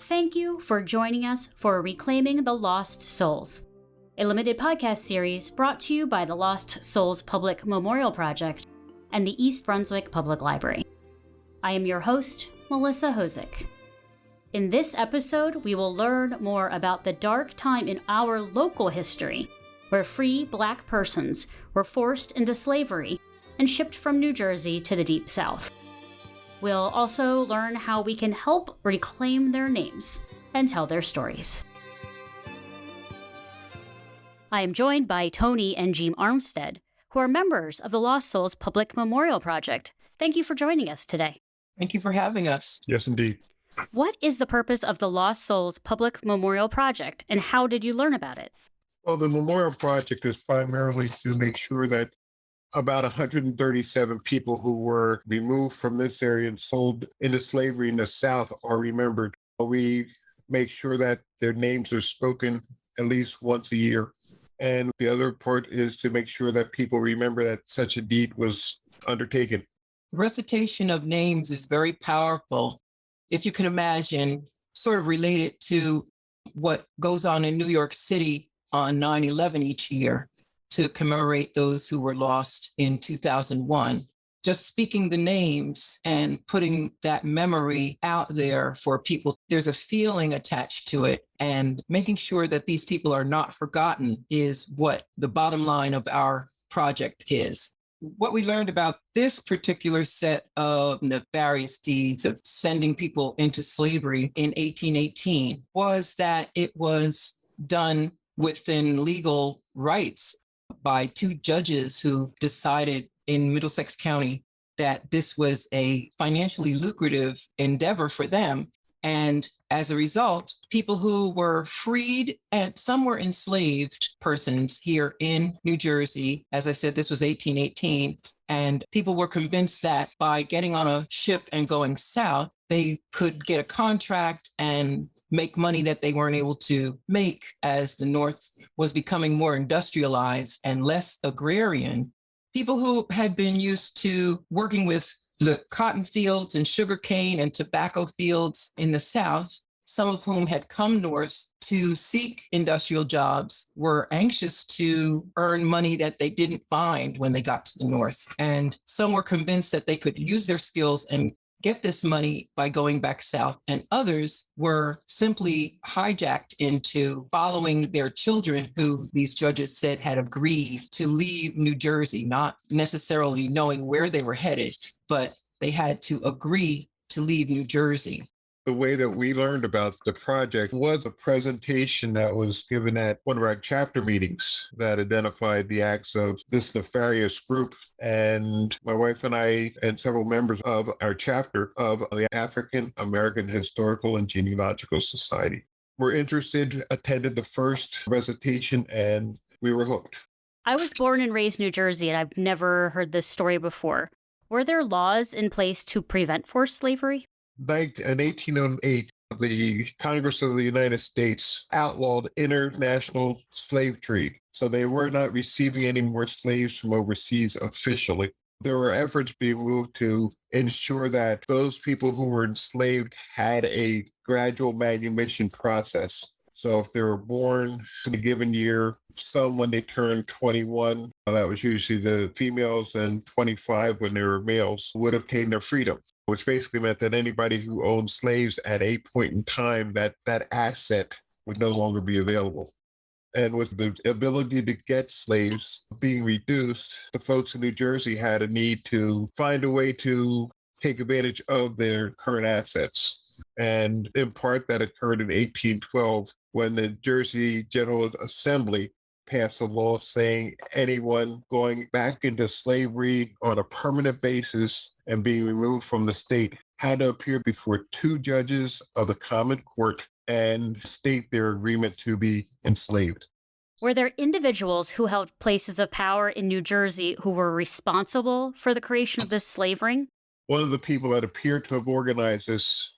Thank you for joining us for Reclaiming the Lost Souls, a limited podcast series brought to you by the Lost Souls Public Memorial Project and the East Brunswick Public Library. I am your host, Melissa Hozick. In this episode, we will learn more about the dark time in our local history, where free Black persons were forced into slavery and shipped from New Jersey to the Deep South. We'll also learn how we can help reclaim their names and tell their stories. I am joined by Tony and Jean Armstead, who are members of the Lost Souls Public Memorial Project. Thank you for joining us today. Thank you for having us. Yes, indeed. What is the purpose of the Lost Souls Public Memorial Project, and how did you learn about it? Well, the Memorial Project is primarily to make sure that about 137 people who were removed from this area and sold into slavery in the South are remembered. We make sure that their names are spoken at least once a year. And the other part is to make sure that people remember that such a deed was undertaken. The recitation of names is very powerful. If you can imagine, sort of related to what goes on in New York City on 9/11 each year to commemorate those who were lost in 2001. Just speaking the names and putting that memory out there for people, there's a feeling attached to it, and making sure that these people are not forgotten is what the bottom line of our project is. What we learned about this particular set of nefarious deeds of sending people into slavery in 1818 was that it was done within legal rights by two judges who decided in Middlesex County that this was a financially lucrative endeavor for them. And as a result, people who were freed and some were enslaved persons here in New Jersey, as I said, this was 1818, and people were convinced that by getting on a ship and going south, they could get a contract and make money that they weren't able to make as the North was becoming more industrialized and less agrarian. People who had been used to working with the cotton fields and sugarcane and tobacco fields in the South, some of whom had come north to seek industrial jobs, were anxious to earn money that they didn't find when they got to the North. And some were convinced that they could use their skills and get this money by going back south, and others were simply hijacked into following their children who these judges said had agreed to leave New Jersey, not necessarily knowing where they were headed, but they had to agree to leave New Jersey. The way that we learned about the project was a presentation that was given at one of our chapter meetings that identified the acts of this nefarious group. And my wife and I and several members of our chapter of the African American Historical and Genealogical Society were interested, attended the first recitation, and we were hooked. I was born and raised in New Jersey, and I've never heard this story before. Were there laws in place to prevent forced slavery? Like in 1808, the Congress of the United States outlawed international slave trade. So they were not receiving any more slaves from overseas officially. There were efforts being moved to ensure that those people who were enslaved had a gradual manumission process. So if they were born in a given year, some when they turned 21, that was usually the females, and 25 when they were males, would obtain their freedom, which basically meant that anybody who owned slaves at a point in time, that asset would no longer be available. And with the ability to get slaves being reduced, the folks in New Jersey had a need to find a way to take advantage of their current assets. And in part, that occurred in 1812 when the Jersey General Assembly passed a law saying anyone going back into slavery on a permanent basis and being removed from the state had to appear before two judges of the common court and state their agreement to be enslaved. Were there individuals who held places of power in New Jersey who were responsible for the creation of this slave ring? One of the people that appeared to have organized this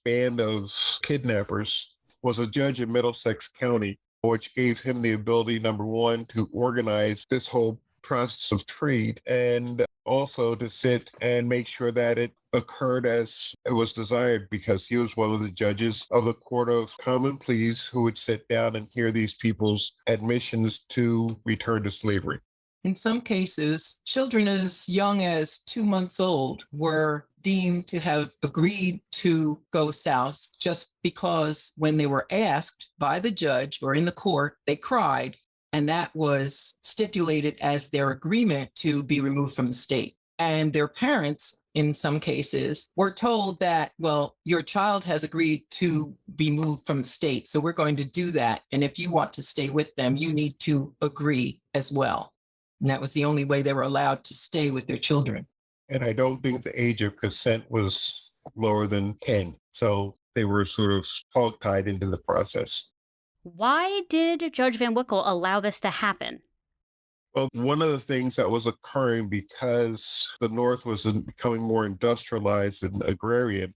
band of kidnappers was a judge in Middlesex County, which gave him the ability, number one, to organize this whole process of trade, and also to sit and make sure that it occurred as it was desired, because he was one of the judges of the Court of Common Pleas who would sit down and hear these people's admissions to return to slavery. In some cases, children as young as 2 months old were deemed to have agreed to go south just because when they were asked by the judge or in the court, they cried. And that was stipulated as their agreement to be removed from the state. And their parents, in some cases, were told that, well, your child has agreed to be moved from the state, so we're going to do that. And if you want to stay with them, you need to agree as well. And that was the only way they were allowed to stay with their children. And I don't think the age of consent was lower than 10. So they were sort of hog-tied into the process. Why did Judge Van Wickle allow this to happen? Well, one of the things that was occurring, because the North was becoming more industrialized and agrarian,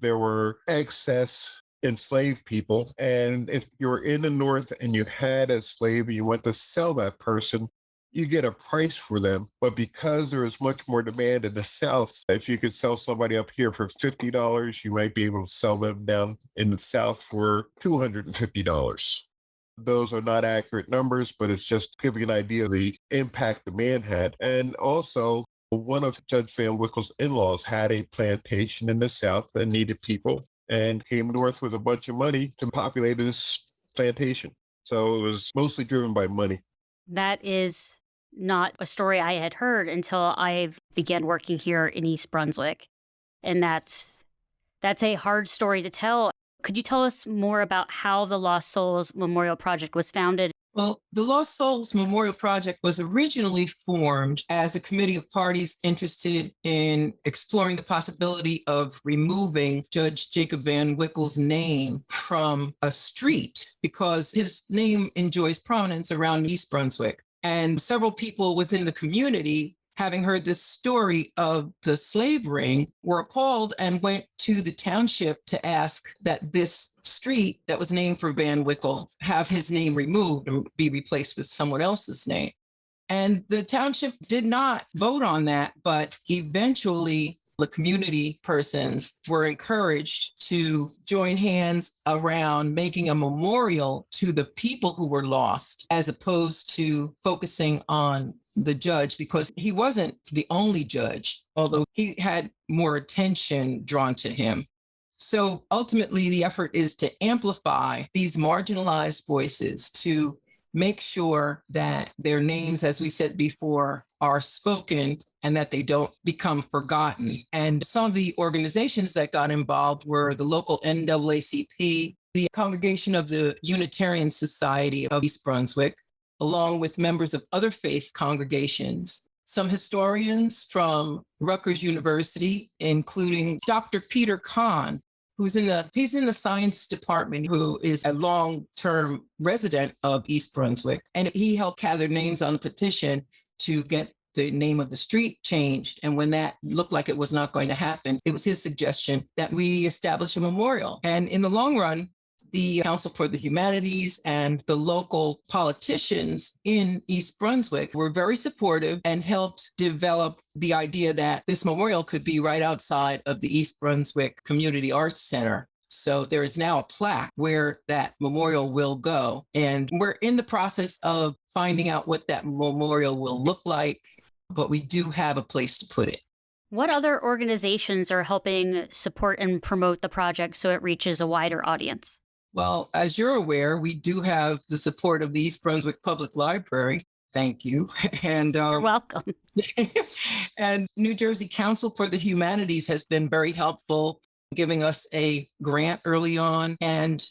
there were excess enslaved people. And if you were in the North and you had a slave and you went to sell that person, you get a price for them. But because there is much more demand in the South, if you could sell somebody up here for $50, you might be able to sell them down in the South for $250. Those are not accurate numbers, but it's just giving an idea of the impact the man had. And also, one of Judge Van Wickle's in-laws had a plantation in the South that needed people and came north with a bunch of money to populate this plantation. So it was mostly driven by money. That is not a story I had heard until I began working here in East Brunswick. And that's a hard story to tell. Could you tell us more about how the Lost Souls Memorial Project was founded? Well, the Lost Souls Memorial Project was originally formed as a committee of parties interested in exploring the possibility of removing Judge Jacob Van Wickle's name from a street because his name enjoys prominence around East Brunswick. And several people within the community, having heard this story of the slave ring, were appalled and went to the township to ask that this street that was named for Van Wickle have his name removed and be replaced with someone else's name. And the township did not vote on that, but eventually the community persons were encouraged to join hands around making a memorial to the people who were lost, as opposed to focusing on the judge, because he wasn't the only judge, although he had more attention drawn to him. So ultimately, the effort is to amplify these marginalized voices, to make sure that their names, as we said before, are spoken and that they don't become forgotten. And some of the organizations that got involved were the local NAACP, the Congregation of the Unitarian Society of East Brunswick, along with members of other faith congregations, some historians from Rutgers University, including Dr. Peter Kahn, he's in the science department, who is a long-term resident of East Brunswick. And he helped gather names on a petition to get the name of the street changed. And when that looked like it was not going to happen, it was his suggestion that we establish a memorial. And in the long run, the Council for the Humanities and the local politicians in East Brunswick were very supportive and helped develop the idea that this memorial could be right outside of the East Brunswick Community Arts Center. So there is now a plaque where that memorial will go. And we're in the process of finding out what that memorial will look like, but we do have a place to put it. What other organizations are helping support and promote the project so it reaches a wider audience? Well, as you're aware, we do have the support of the East Brunswick Public Library. Thank you. And You're welcome. And New Jersey Council for the Humanities has been very helpful, giving us a grant early on. And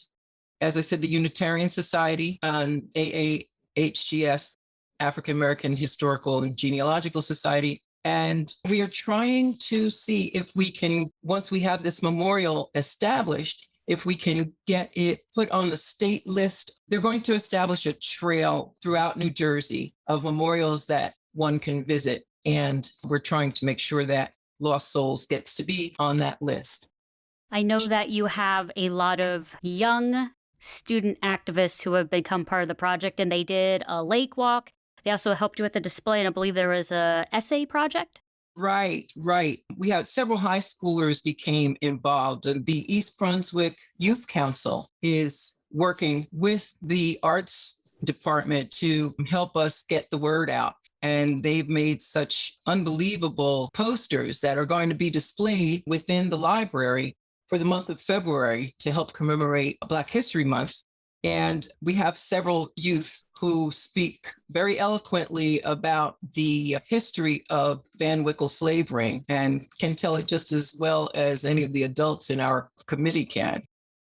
as I said, the Unitarian Society and AAHGS, African American Historical and Genealogical Society. And we are trying to see if we can, once we have this memorial established, if we can get it put on the state list. They're going to establish a trail throughout New Jersey of memorials that one can visit. And we're trying to make sure that Lost Souls gets to be on that list. I know that you have a lot of young student activists who have become part of the project, and they did a lake walk. They also helped you with the display, and I believe there was a essay project. Right, right. We had several high schoolers became involved. The East Brunswick Youth Council is working with the arts department to help us get the word out. And they've made such unbelievable posters that are going to be displayed within the library for the month of February to help commemorate Black History Month. And we have several youth who speak very eloquently about the history of Van Wickle slave ring and can tell it just as well as any of the adults in our committee can.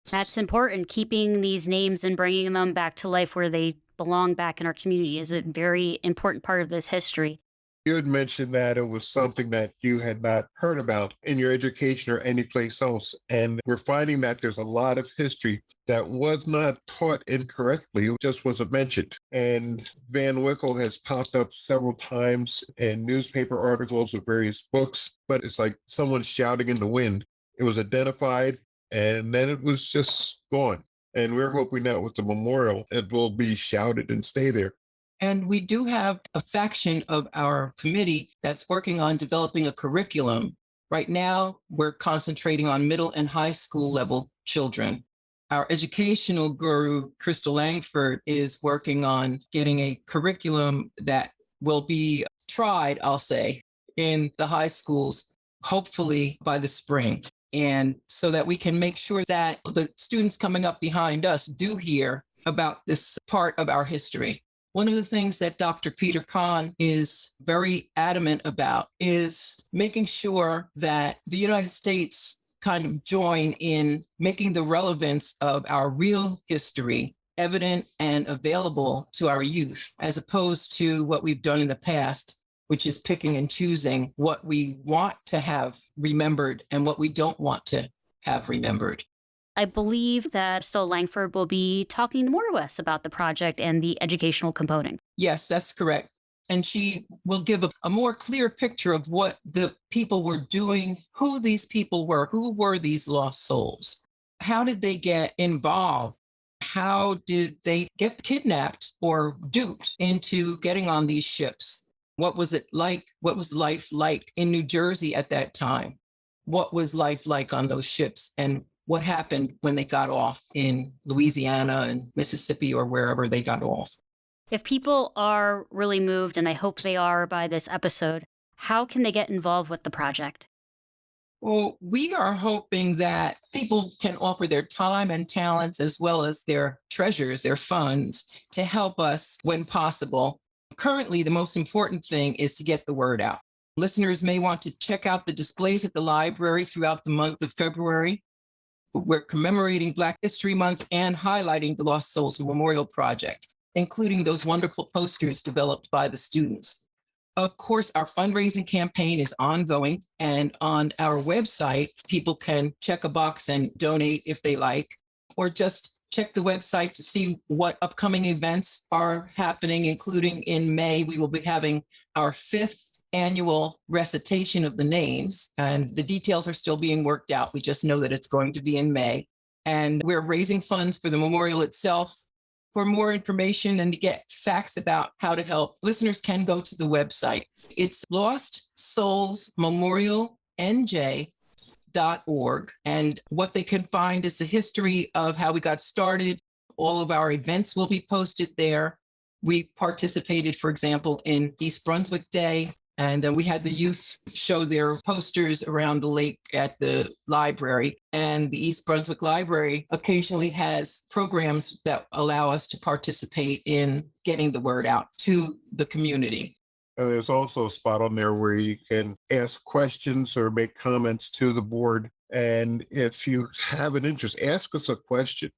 That's important. Keeping these names and bringing them back to life where they belong back in our community is a very important part of this history. You had mentioned that it was something that you had not heard about in your education or anyplace else. And we're finding that there's a lot of history that was not taught incorrectly. It just wasn't mentioned. And Van Wickle has popped up several times in newspaper articles or various books, but it's like someone shouting in the wind. It was identified and then it was just gone. And we're hoping that with the memorial, it will be shouted and stay there. And we do have a faction of our committee that's working on developing a curriculum. Right now, we're concentrating on middle and high school level children. Our educational guru, Crystal Langford, is working on getting a curriculum that will be tried, I'll say, in the high schools, hopefully by the spring. And so that we can make sure that the students coming up behind us do hear about this part of our history. One of the things that Dr. Peter Kahn is very adamant about is making sure that the United States kind of join in making the relevance of our real history evident and available to our youth, as opposed to what we've done in the past, which is picking and choosing what we want to have remembered and what we don't want to have remembered. I believe that Stowe Langford will be talking more to us about the project and the educational component. Yes, that's correct. And she will give a more clear picture of what the people were doing, who these people were, who were these lost souls, how did they get involved, how did they get kidnapped or duped into getting on these ships, what was it like, what was life like in New Jersey at that time, what was life like on those ships, and what happened when they got off in Louisiana and Mississippi or wherever they got off. If people are really moved, and I hope they are by this episode, how can they get involved with the project? Well, we are hoping that people can offer their time and talents as well as their treasures, their funds, to help us when possible. Currently, the most important thing is to get the word out. Listeners may want to check out the displays at the library throughout the month of February. We're commemorating Black History Month and highlighting the Lost Souls Memorial Project, including those wonderful posters developed by the students. Of course, our fundraising campaign is ongoing, and on our website, people can check a box and donate if they like, or just check the website to see what upcoming events are happening, including in May, we will be having our 5th annual recitation of the names, and the details are still being worked out. We just know that it's going to be in May, and we're raising funds for the memorial itself. For more information and to get facts about how to help, listeners can go to the website. It's lostsoulsmemorialnj.org. And what they can find is the history of how we got started. All of our events will be posted there. We participated, for example, in East Brunswick Day. And we had the youth show their posters around the lake at the library. And the East Brunswick Library occasionally has programs that allow us to participate in getting the word out to the community. And there's also a spot on there where you can ask questions or make comments to the board. And if you have an interest, ask us a question.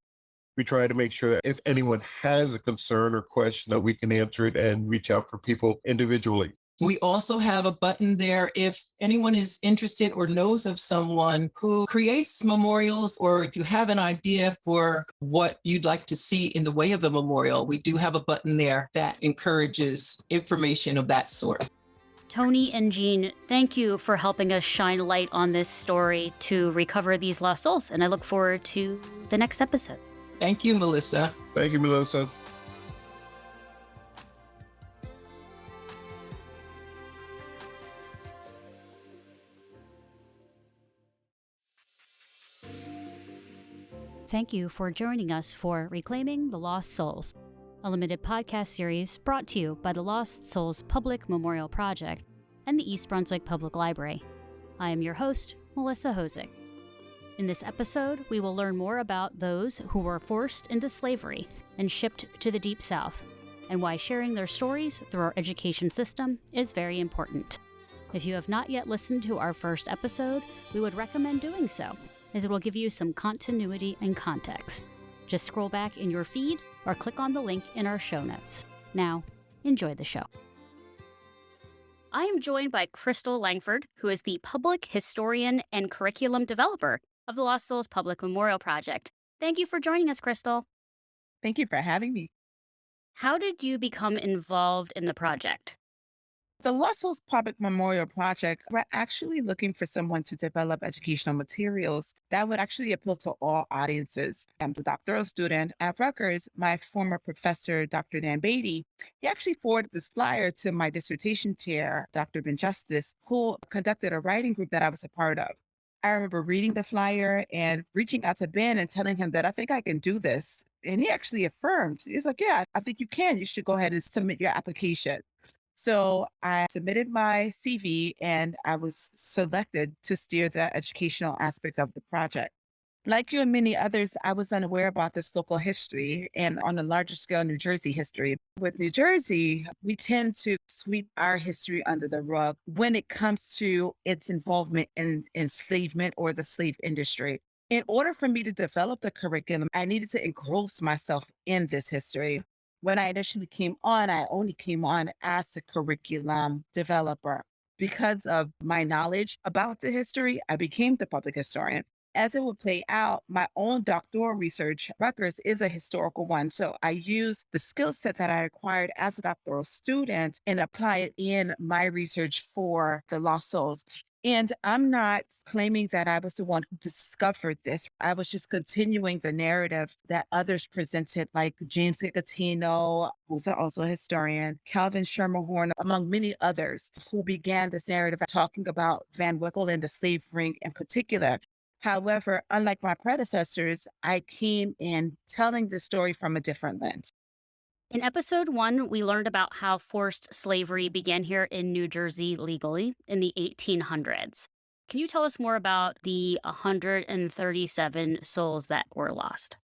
We try to make sure that if anyone has a concern or question, that we can answer it and reach out for people individually. We also have a button there if anyone is interested or knows of someone who creates memorials, or if you have an idea for what you'd like to see in the way of a memorial, we do have a button there that encourages information of that sort. Tony and Jean, thank you for helping us shine light on this story to recover these lost souls, and I look forward to the next episode. Thank you, Melissa. Thank you, Melissa. Thank you for joining us for Reclaiming the Lost Souls, a limited podcast series brought to you by the Lost Souls Public Memorial Project and the East Brunswick Public Library. I am your host, Melissa Hosick. In this episode, we will learn more about those who were forced into slavery and shipped to the Deep South, and why sharing their stories through our education system is very important. If you have not yet listened to our first episode, we would recommend doing so, as it will give you some continuity and context. Just scroll back in your feed or click on the link in our show notes. Now, enjoy the show. I am joined by Crystal Langford, who is the public historian and curriculum developer of the Lost Souls Public Memorial Project. Thank you for joining us, Crystal. Thank you for having me. How did you become involved in the project? The Lost Souls Public Memorial Project, we're actually looking for someone to develop educational materials that would actually appeal to all audiences. I'm a doctoral student at Rutgers. My former professor, Dr. Dan Beatty, he actually forwarded this flyer to my dissertation chair, Dr. Ben Justice, who conducted a writing group that I was a part of. I remember reading the flyer and reaching out to Ben and telling him that I think I can do this. And he actually affirmed. He's like, yeah, I think you can. You should go ahead and submit your application. So I submitted my CV and I was selected to steer the educational aspect of the project. Like you and many others, I was unaware about this local history and on a larger scale, New Jersey history. With New Jersey, we tend to sweep our history under the rug when it comes to its involvement in enslavement or the slave industry. In order for me to develop the curriculum, I needed to engross myself in this history. When I initially came on, I only came on as a curriculum developer. Because of my knowledge about the history, I became the public historian. As it would play out, my own doctoral research at Rutgers is a historical one. So I use the skill set that I acquired as a doctoral student and apply it in my research for the Lost Souls. And I'm not claiming that I was the one who discovered this. I was just continuing the narrative that others presented, like James Gicatino, who's also a historian, Calvin Schermerhorn, among many others who began this narrative talking about Van Wickle and the slave ring in particular. However, unlike my predecessors, I came in telling the story from a different lens. In episode 1, we learned about how forced slavery began here in New Jersey legally in the 1800s. Can you tell us more about the 137 souls that were lost?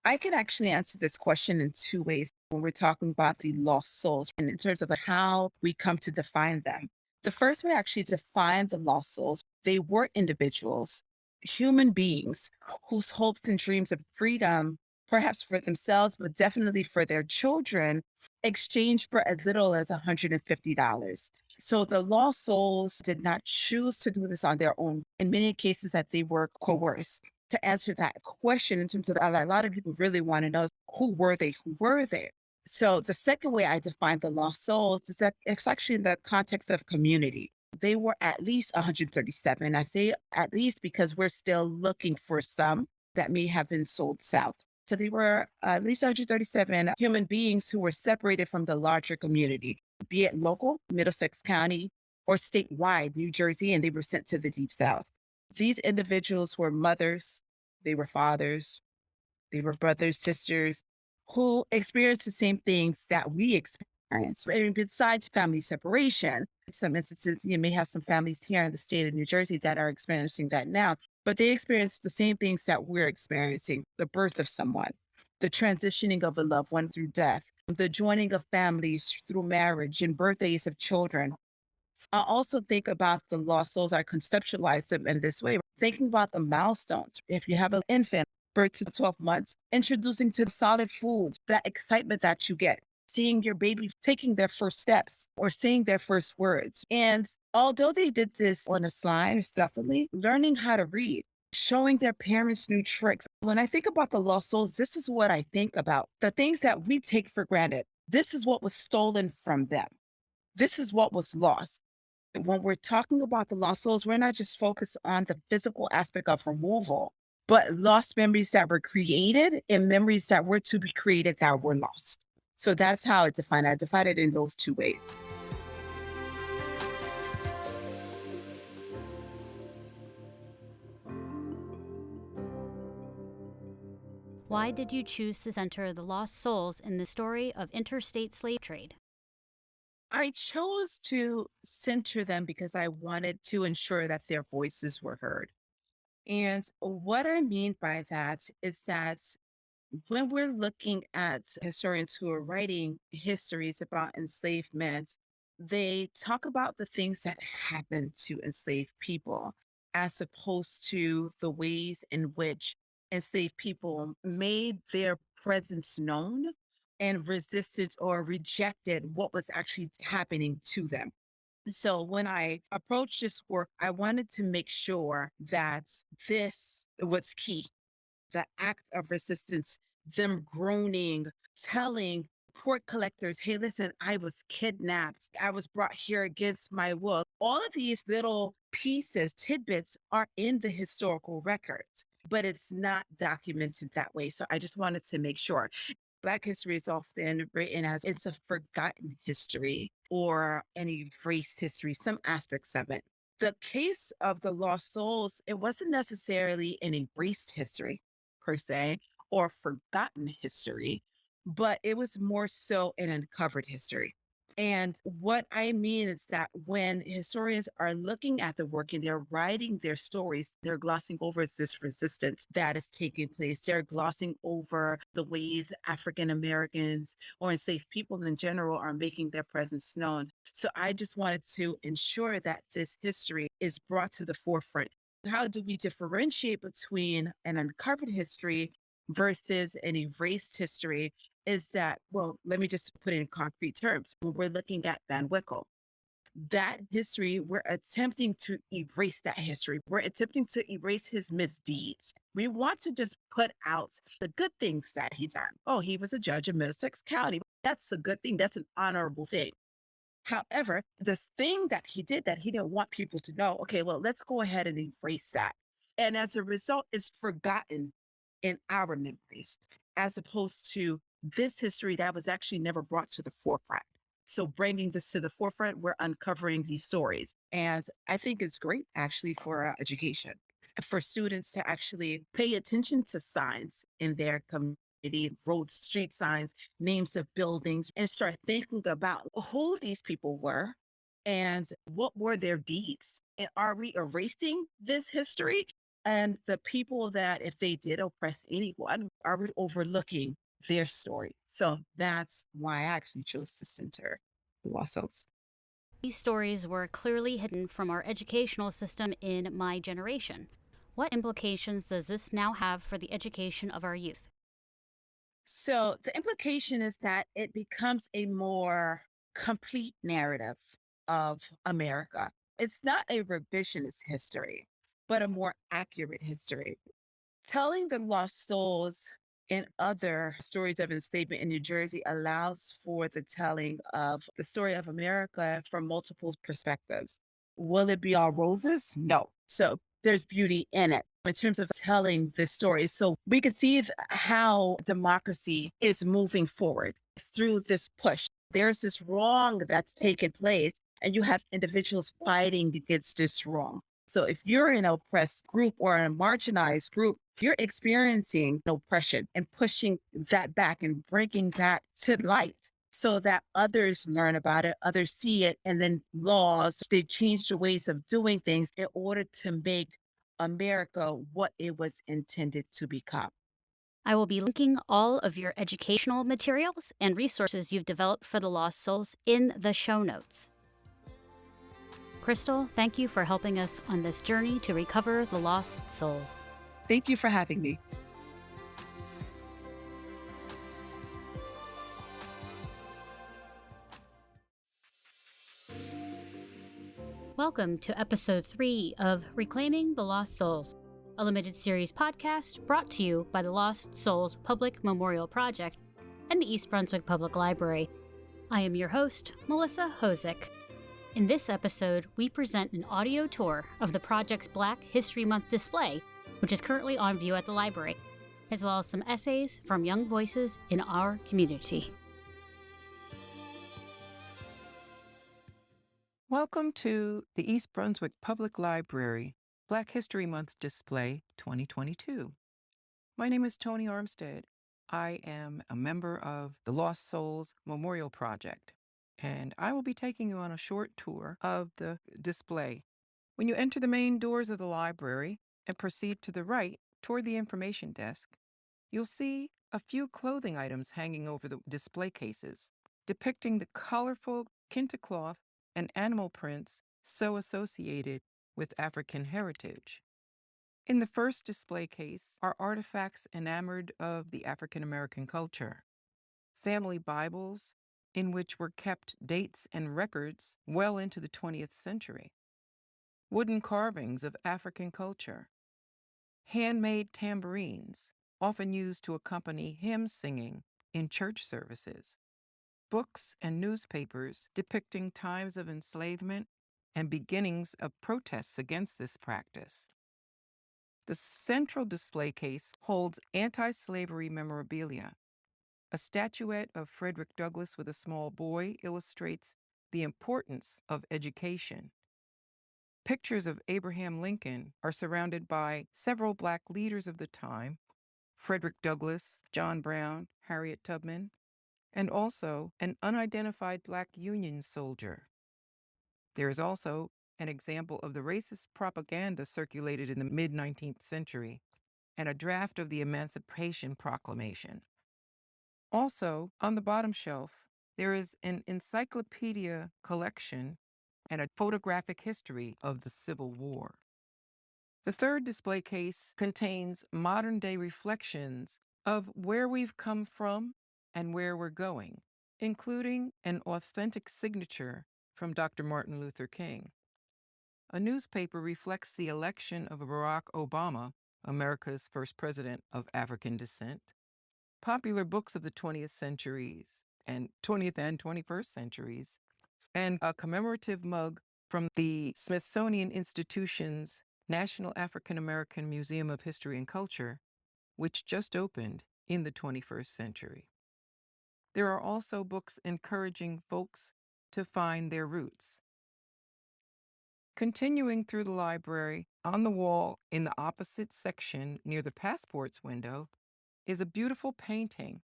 I can actually answer this question in two ways when we're talking about the lost souls and in terms of how we come to define them. The first way actually to define the lost souls, they were individuals, human beings whose hopes and dreams of freedom, perhaps for themselves, but definitely for their children, exchanged for as little as $150. So the lost souls did not choose to do this on their own. In many cases that they were coerced. To answer that question in terms of a lot of people really want to know, who were they? Who were they? So the second way I define the lost souls is that it's actually in the context of community. They were at least 137. I say at least because we're still looking for some that may have been sold south. So they were at least 137 human beings who were separated from the larger community, be it local, Middlesex County, or statewide, New Jersey, and they were sent to the Deep South. These individuals were mothers, they were fathers, they were brothers, sisters, who experienced the same things that we experience. I mean, besides family separation, in some instances, you may have some families here in the state of New Jersey that are experiencing that now, but they experience the same things that we're experiencing: the birth of someone, the transitioning of a loved one through death, the joining of families through marriage and birthdays of children. I also think about the lost souls. I conceptualize them in this way, thinking about the milestones. If you have an infant, birth to 12 months, introducing to solid foods, that excitement that you get, seeing your baby taking their first steps or saying their first words. And although they did this on a slide, definitely learning how to read, showing their parents new tricks. When I think about the lost souls, this is what I think about. The things that we take for granted. This is what was stolen from them. This is what was lost. When we're talking about the lost souls, we're not just focused on the physical aspect of removal, but lost memories that were created and memories that were to be created that were lost. So that's how I define it. I define it in those two ways. Why did you choose to center the lost souls in the story of interstate slave trade? I chose to center them because I wanted to ensure that their voices were heard. And what I mean by that is that when we're looking at historians who are writing histories about enslavement, they talk about the things that happened to enslaved people as opposed to the ways in which enslaved people made their presence known and resisted or rejected what was actually happening to them. So when I approached this work, I wanted to make sure that this was key, the act of resistance, them groaning, telling court collectors, hey, listen, I was kidnapped. I was brought here against my will. All of these little pieces, tidbits are in the historical records, but it's not documented that way. So I just wanted to make sure. Black history is often written as it's a forgotten history or an erased history, some aspects of it. The case of the lost souls, it wasn't necessarily an erased history per se or forgotten history, but it was more so an uncovered history. And what I mean is that when historians are looking at the work and they're writing their stories, they're glossing over this resistance that is taking place. They're glossing over the ways African Americans or enslaved people in general are making their presence known. So I just wanted to ensure that this history is brought to the forefront. How do we differentiate between an uncovered history versus an erased history? Is that, well, let me just put it in concrete terms. When we're looking at Van Wickle, that history, we're attempting to erase that history. We're attempting to erase his misdeeds. We want to just put out the good things that he's done. Oh, he was a judge in Middlesex County. That's a good thing. That's an honorable thing. However, this thing that he did that he didn't want people to know, okay, well, let's go ahead and erase that. And as a result, it's forgotten in our memories, as opposed to this history that was actually never brought to the forefront. So bringing this to the forefront, we're uncovering these stories. And I think it's great actually for education, for students to actually pay attention to signs in their community, roads, street signs, names of buildings, and start thinking about who these people were and what were their deeds. And are we erasing this history? And the people that, if they did oppress anyone, are we overlooking their story? So that's why I actually chose to center the lost souls. These stories were clearly hidden from our educational system in my generation. What implications does this now have for the education of our youth? So the implication is that it becomes a more complete narrative of America. It's not a revisionist history, but a more accurate history. Telling the lost souls in other stories of enslavement in New Jersey allows for the telling of the story of America from multiple perspectives. Will it be all roses? No. So there's beauty in it in terms of telling this story. So we can see how democracy is moving forward through this push. There's this wrong that's taken place, and you have individuals fighting against this wrong. So if you're in an oppressed group or a marginalized group, you're experiencing oppression and pushing that back and bringing that to light so that others learn about it, others see it, and then laws, they change the ways of doing things in order to make America what it was intended to become. I will be linking all of your educational materials and resources you've developed for the Lost Souls in the show notes. Crystal, thank you for helping us on this journey to recover the lost souls. Thank you for having me. Welcome to episode 3 of Reclaiming the Lost Souls, a limited series podcast brought to you by the Lost Souls Public Memorial Project and the East Brunswick Public Library. I am your host, Melissa Hozick. In this episode, we present an audio tour of the project's Black History Month display, which is currently on view at the library, as well as some essays from young voices in our community. Welcome to the East Brunswick Public Library Black History Month Display 2022. My name is Tony Armstead. I am a member of the Lost Souls Memorial Project, and I will be taking you on a short tour of the display. When you enter the main doors of the library and proceed to the right toward the information desk, you'll see a few clothing items hanging over the display cases, depicting the colorful kente cloth and animal prints so associated with African heritage. In the first display case are artifacts enamored of the African American culture, family Bibles in which were kept dates and records well into the 20th century, wooden carvings of African culture, handmade tambourines, often used to accompany hymn singing in church services, books and newspapers depicting times of enslavement and beginnings of protests against this practice. The central display case holds anti-slavery memorabilia. A statuette of Frederick Douglass with a small boy illustrates the importance of education. Pictures of Abraham Lincoln are surrounded by several Black leaders of the time, Frederick Douglass, John Brown, Harriet Tubman, and also an unidentified Black Union soldier. There is also an example of the racist propaganda circulated in the mid-19th century and a draft of the Emancipation Proclamation. Also, on the bottom shelf, there is an encyclopedia collection and a photographic history of the Civil War. The third display case contains modern-day reflections of where we've come from and where we're going, including an authentic signature from Dr. Martin Luther King. A newspaper reflects the election of Barack Obama, America's first president of African descent. Popular books of the 20th centuries and 20th and 21st centuries, and a commemorative mug from the Smithsonian Institution's National African American Museum of History and Culture, which just opened in the 21st century. There are also books encouraging folks to find their roots. Continuing through the library, on the wall in the opposite section near the passports window is a beautiful painting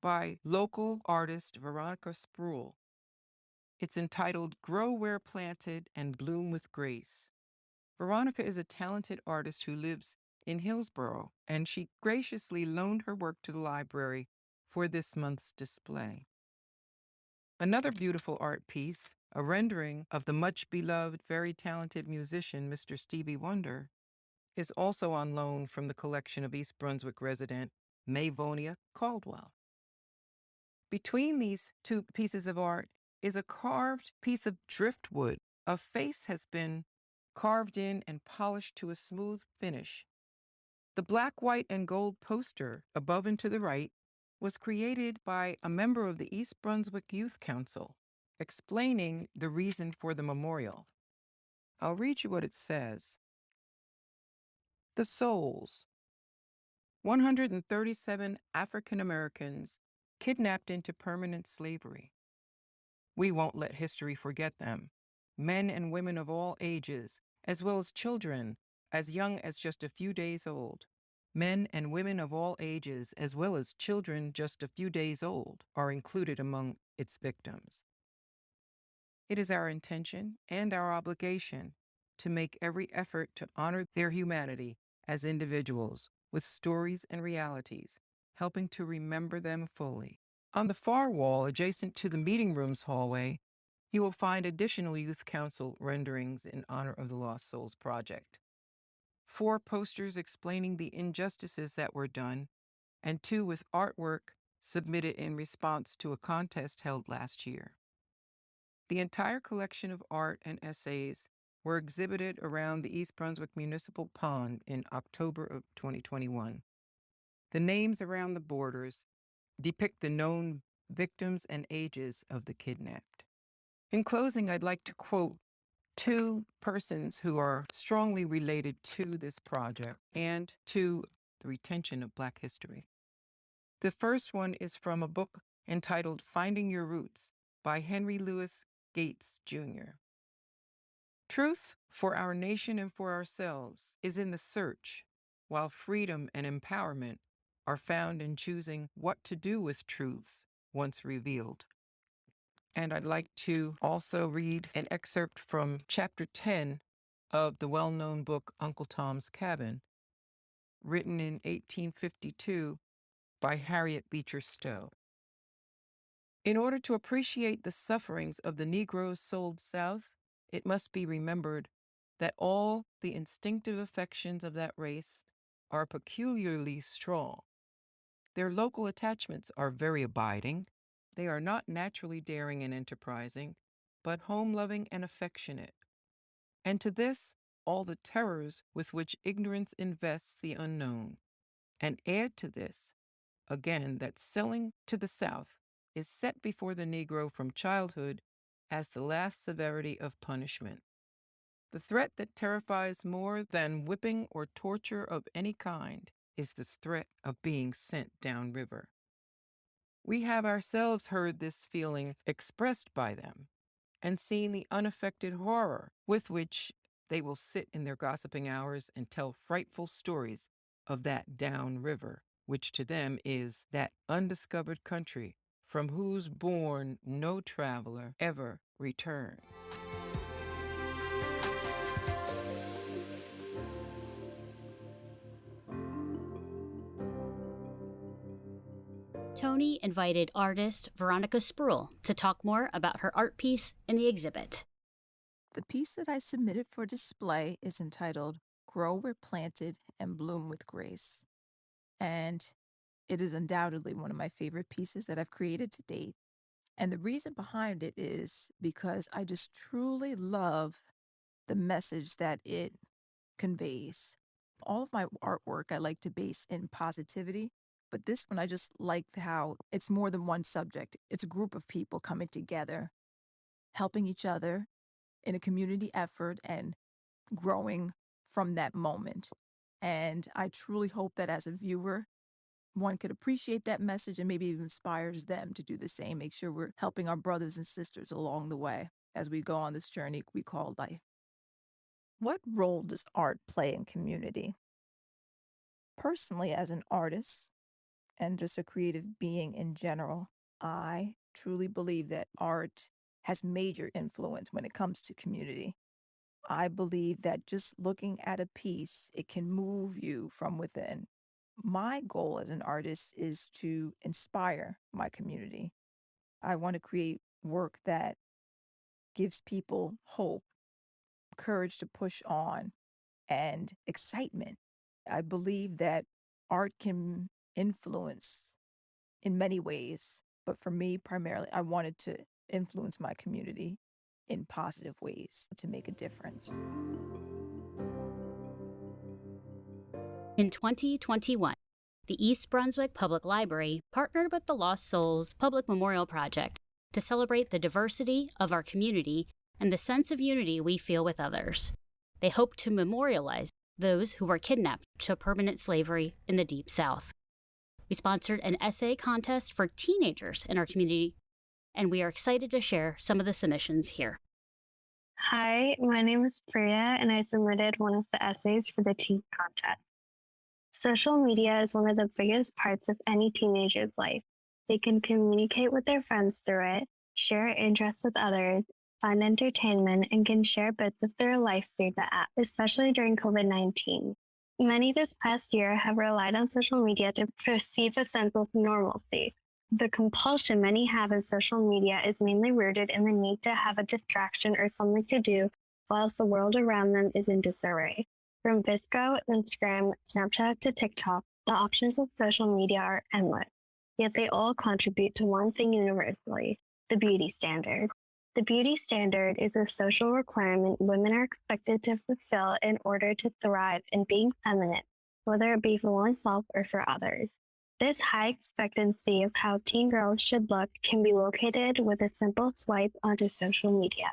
by local artist Veronica Sproul. It's entitled Grow Where Planted and Bloom with Grace. Veronica is a talented artist who lives in Hillsborough, and she graciously loaned her work to the library for this month's display. Another beautiful art piece, a rendering of the much-beloved, very talented musician Mr. Stevie Wonder, is also on loan from the collection of East Brunswick resident Mayvonia Caldwell. Between these two pieces of art is a carved piece of driftwood. A face has been carved in and polished to a smooth finish. The black, white, and gold poster above and to the right was created by a member of the East Brunswick Youth Council, explaining the reason for the memorial. I'll read you what it says. The souls. 137 African Americans kidnapped into permanent slavery. We won't let history forget them. Men and women of all ages, as well as children as young as just a few days old. Men and women of all ages, as well as children just a few days old, are included among its victims. It is our intention and our obligation to make every effort to honor their humanity as individuals with stories and realities, helping to remember them fully. On the far wall, adjacent to the meeting rooms hallway, you will find additional Youth Council renderings in honor of the Lost Souls Project. 4 posters explaining the injustices that were done, and 2 with artwork submitted in response to a contest held last year. The entire collection of art and essays were exhibited around the East Brunswick Municipal Pond in October of 2021. The names around the borders depict the known victims and ages of the kidnapped. In closing, I'd like to quote 2 persons who are strongly related to this project and to the retention of Black history. The first one is from a book entitled Finding Your Roots by Henry Louis Gates, Jr. Truth for our nation and for ourselves is in the search, while freedom and empowerment are found in choosing what to do with truths once revealed. And I'd like to also read an excerpt from chapter 10 of the well-known book Uncle Tom's Cabin, written in 1852 by Harriet Beecher Stowe. In order to appreciate the sufferings of the Negroes sold South, it must be remembered that all the instinctive affections of that race are peculiarly strong. Their local attachments are very abiding. They are not naturally daring and enterprising, but home-loving and affectionate. And to this, all the terrors with which ignorance invests the unknown. And add to this, again, that selling to the South is set before the Negro from childhood as the last severity of punishment. The threat that terrifies more than whipping or torture of any kind is the threat of being sent downriver. We have ourselves heard this feeling expressed by them and seen the unaffected horror with which they will sit in their gossiping hours and tell frightful stories of that downriver, which to them is that undiscovered country from whose bourne no traveler ever returns. Tony invited artist Veronica Spruill to talk more about her art piece in the exhibit. The piece that I submitted for display is entitled Grow Where Planted and Bloom with Grace. And it is undoubtedly one of my favorite pieces that I've created to date. And the reason behind it is because I just truly love the message that it conveys. All of my artwork I like to base in positivity, but this one I just like how it's more than one subject. It's a group of people coming together, helping each other in a community effort and growing from that moment. And I truly hope that as a viewer, one could appreciate that message and maybe it inspires them to do the same. Make sure we're helping our brothers and sisters along the way as we go on this journey we call life. What role does art play in community? Personally, as an artist and just a creative being in general, I truly believe that art has major influence when it comes to community. I believe that just looking at a piece, it can move you from within. My goal as an artist is to inspire my community. I want to create work that gives people hope, courage to push on, and excitement. I believe that art can influence in many ways, but for me, primarily, I wanted to influence my community in positive ways to make a difference. In 2021, the East Brunswick Public Library partnered with the Lost Souls Public Memorial Project to celebrate the diversity of our community and the sense of unity we feel with others. They hope to memorialize those who were kidnapped to permanent slavery in the Deep South. We sponsored an essay contest for teenagers in our community, and we are excited to share some of the submissions here. Hi, my name is Priya, and I submitted one of the essays for the teen contest. Social media is one of the biggest parts of any teenager's life. They can communicate with their friends through it, share interests with others, find entertainment, and can share bits of their life through the app, especially during COVID-19. Many this past year have relied on social media to perceive a sense of normalcy. The compulsion many have in social media is mainly rooted in the need to have a distraction or something to do whilst the world around them is in disarray. From Visco, Instagram, Snapchat to TikTok, the options of social media are endless, yet they all contribute to one thing universally: the beauty standard. The beauty standard is a social requirement women are expected to fulfill in order to thrive in being feminine, whether it be for oneself or for others. This high expectancy of how teen girls should look can be located with a simple swipe onto social media.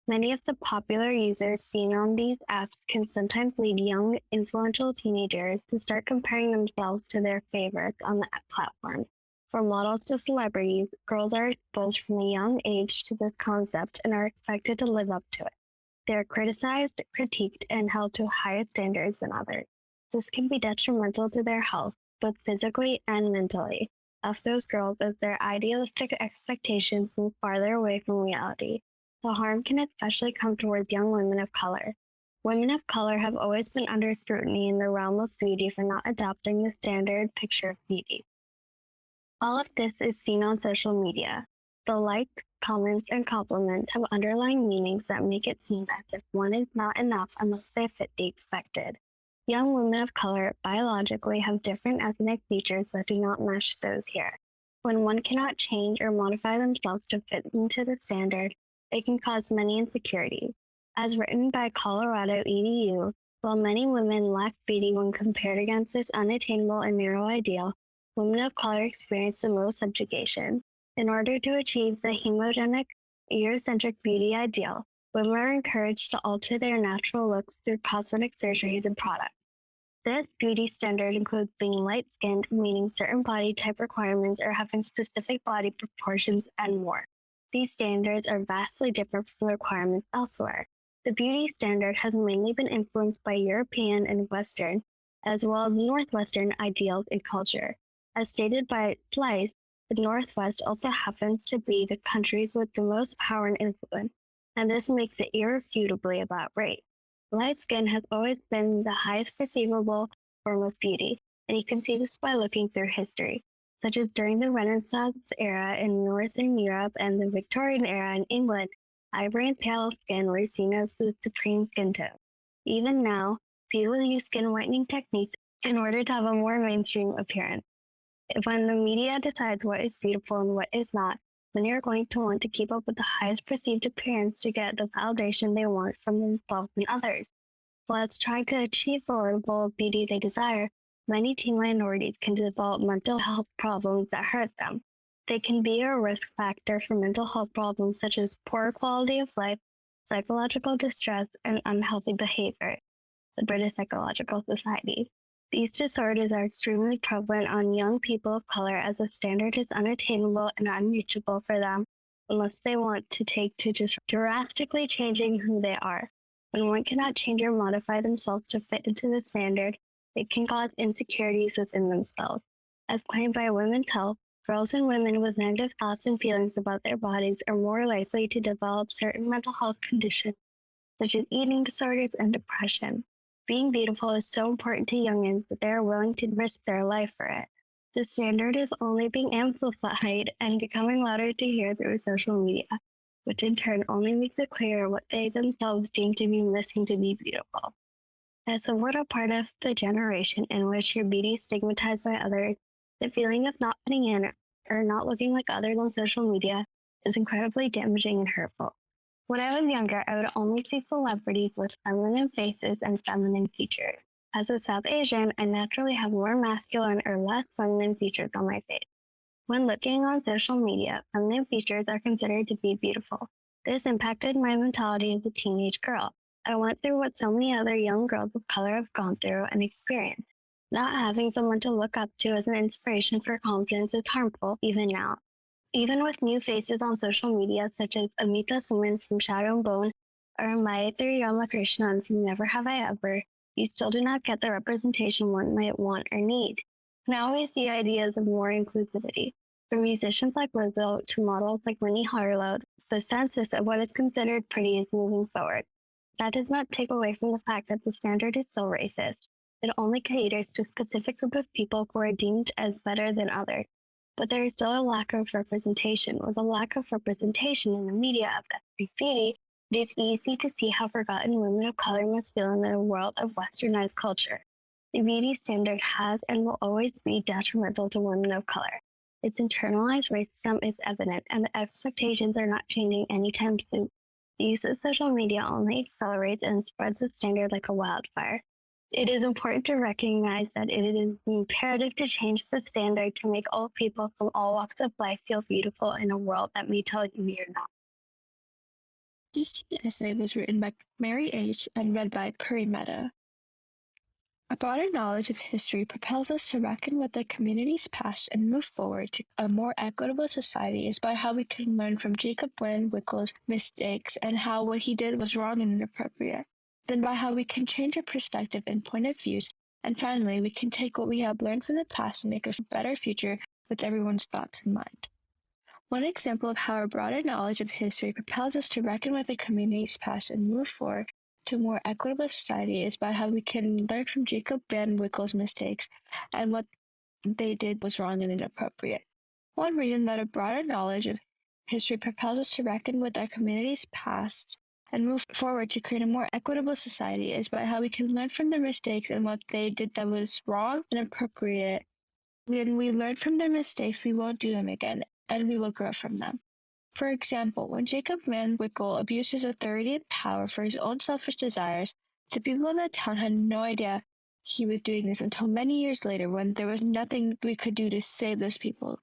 Many of the popular users seen on these apps can sometimes lead young, influential teenagers to start comparing themselves to their favorites on the app platform. From models to celebrities, girls are exposed from a young age to this concept and are expected to live up to it. They are criticized, critiqued, and held to higher standards than others. This can be detrimental to their health, both physically and mentally, of those girls as their idealistic expectations move farther away from reality. The harm can especially come towards young women of color. Women of color have always been under scrutiny in the realm of beauty for not adopting the standard picture of beauty. All of this is seen on social media. The likes, comments, and compliments have underlying meanings that make it seem as if one is not enough unless they fit the expected. Young women of color biologically have different ethnic features that do not match those here. When one cannot change or modify themselves to fit into the standard, it can cause many insecurities. As written by Colorado EDU, while many women lack beauty when compared against this unattainable and narrow ideal, women of color experience the most subjugation. In order to achieve the homogenic, Eurocentric beauty ideal, women are encouraged to alter their natural looks through cosmetic surgeries and products. This beauty standard includes being light-skinned, meeting certain body type requirements, or having specific body proportions, and more. These standards are vastly different from the requirements elsewhere. The beauty standard has mainly been influenced by European and Western, as well as Northwestern ideals and culture. As stated by Slice, the Northwest also happens to be the countries with the most power and influence, and this makes it irrefutably about race. Light skin has always been the highest perceivable form of beauty, and you can see this by looking through history, such as during the Renaissance era in Northern Europe and the Victorian era in England. Ivory and pale skin were seen as the supreme skin tone. Even now, people use skin whitening techniques in order to have a more mainstream appearance. When the media decides what is beautiful and what is not, many are going to want to keep up with the highest perceived appearance to get the validation they want from themselves and others. While trying to achieve the level of beauty they desire, many teen minorities can develop mental health problems that hurt them. They can be a risk factor for mental health problems such as poor quality of life, psychological distress, and unhealthy behavior. The British Psychological Society. These disorders are extremely prevalent on young people of color as the standard is unattainable and unreachable for them unless they want to take to just drastically changing who they are. When one cannot change or modify themselves to fit into the standard, it can cause insecurities within themselves. As claimed by Women's Health, girls and women with negative thoughts and feelings about their bodies are more likely to develop certain mental health conditions, such as eating disorders and depression. Being beautiful is so important to youngins that they are willing to risk their life for it. The standard is only being amplified and becoming louder to hear through social media, which in turn only makes it clear what they themselves deem to be missing to be beautiful. As somewhat a part of the generation in which your beauty is stigmatized by others, the feeling of not fitting in or not looking like others on social media is incredibly damaging and hurtful. When I was younger, I would only see celebrities with feminine faces and feminine features. As a South Asian, I naturally have more masculine or less feminine features on my face. When looking on social media, feminine features are considered to be beautiful. This impacted my mentality as a teenage girl. I went through what so many other young girls of color have gone through and experienced. Not having someone to look up to as an inspiration for confidence is harmful even now. Even with new faces on social media such as Amita Suman from Shadow and Bone or Mayatri Ramakrishnan from Never Have I Ever, you still do not get the representation one might want or need. Now we see ideas of more inclusivity. From musicians like Lizzo to models like Winnie Harlow, the census of what is considered pretty is moving forward. That does not take away from the fact that the standard is still racist. It only caters to a specific group of people who are deemed as better than others. But there is still a lack of representation. With a lack of representation in the media of ethnic beauty, it is easy to see how forgotten women of color must feel in a world of westernized culture. The beauty standard has and will always be detrimental to women of color. Its internalized racism is evident, and the expectations are not changing anytime soon. The use of social media only accelerates and spreads the standard like a wildfire. It is important to recognize that it is imperative to change the standard to make all people from all walks of life feel beautiful in a world that may tell you you're not. This essay was written by Mary H. and read by Puri Mehta. A broader knowledge of history propels us to reckon with the community's past and move forward to a more equitable society is by how we can learn from Jacob Wynne Wickle's mistakes and how what he did was wrong and inappropriate, then by how we can change our perspective and point of views And finally, we can take what we have learned from the past and make a better future with everyone's thoughts in mind. One example of how a broader knowledge of history propels us to reckon with the community's past and move forward to a more equitable society is by how we can learn from Jacob Van Wickle's mistakes and what they did was wrong and inappropriate. One reason that a broader knowledge of history propels us to reckon with our community's past and move forward to create a more equitable society is by how we can learn from their mistakes and what they did that was wrong and inappropriate. When we learn from their mistakes, we won't do them again, and we will grow from them. For example, when Jacob Van Wickle abused his authority and power for his own selfish desires, the people in the town had no idea he was doing this until many years later when there was nothing we could do to save those people.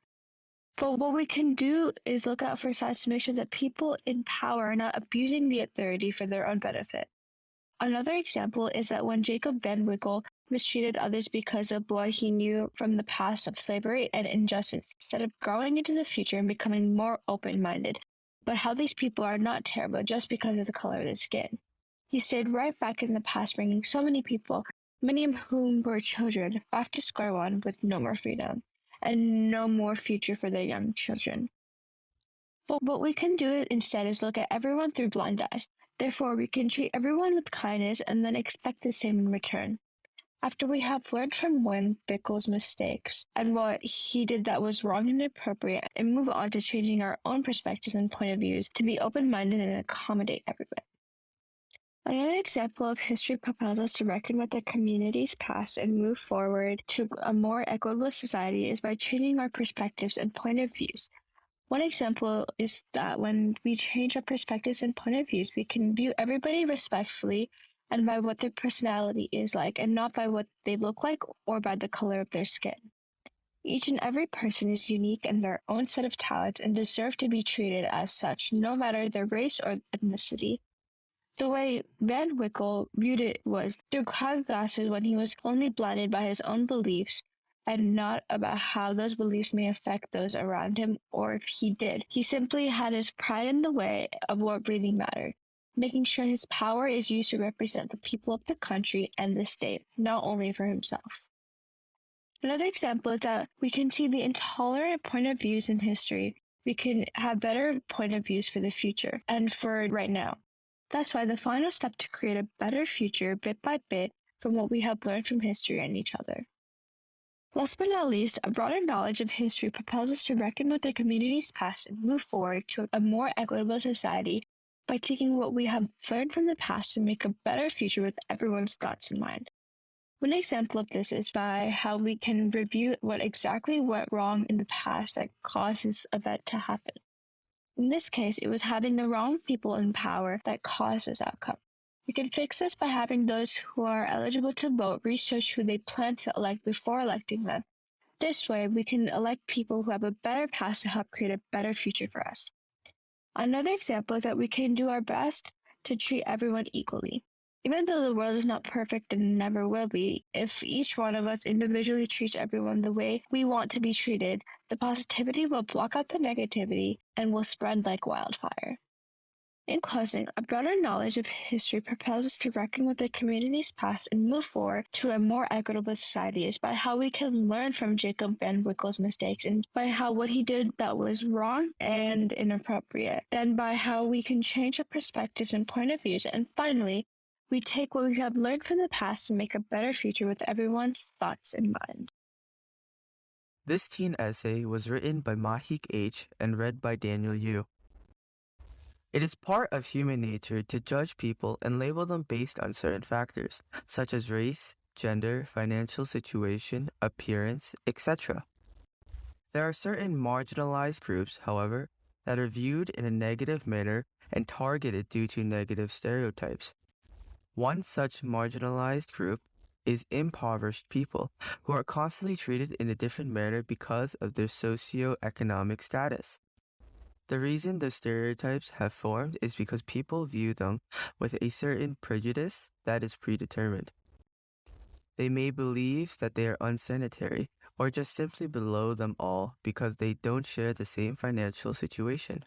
But what we can do is look out for signs to make sure that people in power are not abusing the authority for their own benefit. Another example is that when Jacob Van Wickle mistreated others because of what he knew from the past of slavery and injustice, instead of growing into the future and becoming more open-minded, but how these people are not terrible just because of the color of their skin. He stayed right back in the past, bringing so many people, many of whom were children, back to square one with no more freedom and no more future for their young children. But what we can do instead is look at everyone through blind eyes. Therefore, we can treat everyone with kindness and then expect the same in return. After we have learned from Van Wickle's mistakes and what he did that was wrong and inappropriate, and move on to changing our own perspectives and point of views to be open-minded and accommodate everybody. Another example of history propels us to reckon with the community's past and move forward to a more equitable society is by changing our perspectives and point of views. One example is that when we change our perspectives and point of views, we can view everybody respectfully and by what their personality is like, and not by what they look like or by the color of their skin. Each and every person is unique in their own set of talents and deserve to be treated as such, no matter their race or ethnicity. The way Van Wickle viewed it was through cloud glasses when he was only blinded by his own beliefs and not about how those beliefs may affect those around him, or if he did. He simply had his pride in the way of what really mattered, making sure his power is used to represent the people of the country and the state, not only for himself. Another example is that we can see the intolerant point of views in history. We can have better point of views for the future and for right now. That's why the final step to create a better future bit by bit from what we have learned from history and each other. Last but not least, a broader knowledge of history propels us to reckon with the community's past and move forward to a more equitable society by taking what we have learned from the past and make a better future with everyone's thoughts in mind. One example of this is by how we can review what exactly went wrong in the past that caused this event to happen. In this case, it was having the wrong people in power that caused this outcome. We can fix this by having those who are eligible to vote research who they plan to elect before electing them. This way, we can elect people who have a better past to help create a better future for us. Another example is that we can do our best to treat everyone equally. Even though the world is not perfect and never will be, if each one of us individually treats everyone the way we want to be treated, the positivity will block out the negativity and will spread like wildfire. In closing, a broader knowledge of history propels us to reckon with the community's past and move forward to a more equitable society is by how we can learn from Jacob Van Wickle's mistakes and by how what he did that was wrong and inappropriate, and by how we can change our perspectives and point of views, and finally, we take what we have learned from the past and make a better future with everyone's thoughts in mind. This teen essay was written by Mahik H. and read by Daniel Yu. It is part of human nature to judge people and label them based on certain factors, such as race, gender, financial situation, appearance, etc. There are certain marginalized groups, however, that are viewed in a negative manner and targeted due to negative stereotypes. One such marginalized group is impoverished people, who are constantly treated in a different manner because of their socioeconomic status. The reason those stereotypes have formed is because people view them with a certain prejudice that is predetermined. They may believe that they are unsanitary or just simply below them all because they don't share the same financial situation.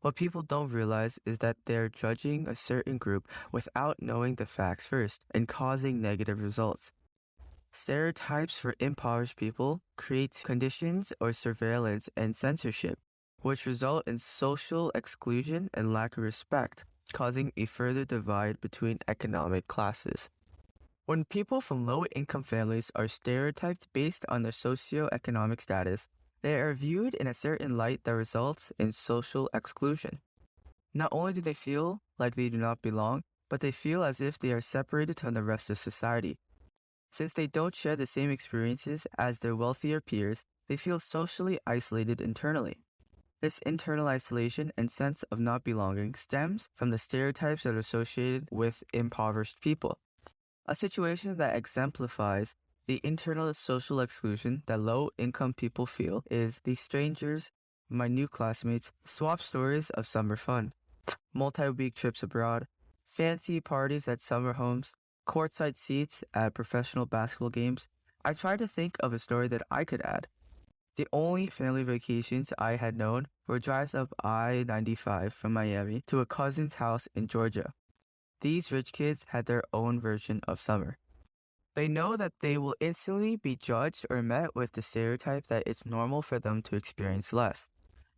What people don't realize is that they're judging a certain group without knowing the facts first and causing negative results. Stereotypes for impoverished people create conditions or surveillance and censorship, which result in social exclusion and lack of respect, causing a further divide between economic classes. When people from low-income families are stereotyped based on their socioeconomic status, they are viewed in a certain light that results in social exclusion. Not only do they feel like they do not belong, but they feel as if they are separated from the rest of society. Since they don't share the same experiences as their wealthier peers, they feel socially isolated internally. This internal isolation and sense of not belonging stems from the stereotypes that are associated with impoverished people. A situation that exemplifies the internal social exclusion that low-income people feel is the strangers, my new classmates, swap stories of summer fun, multi-week trips abroad, fancy parties at summer homes, courtside seats at professional basketball games. I tried to think of a story that I could add. The only family vacations I had known were drives up I-95 from Miami to a cousin's house in Georgia. These rich kids had their own version of summer. They know that they will instantly be judged or met with the stereotype that it's normal for them to experience less.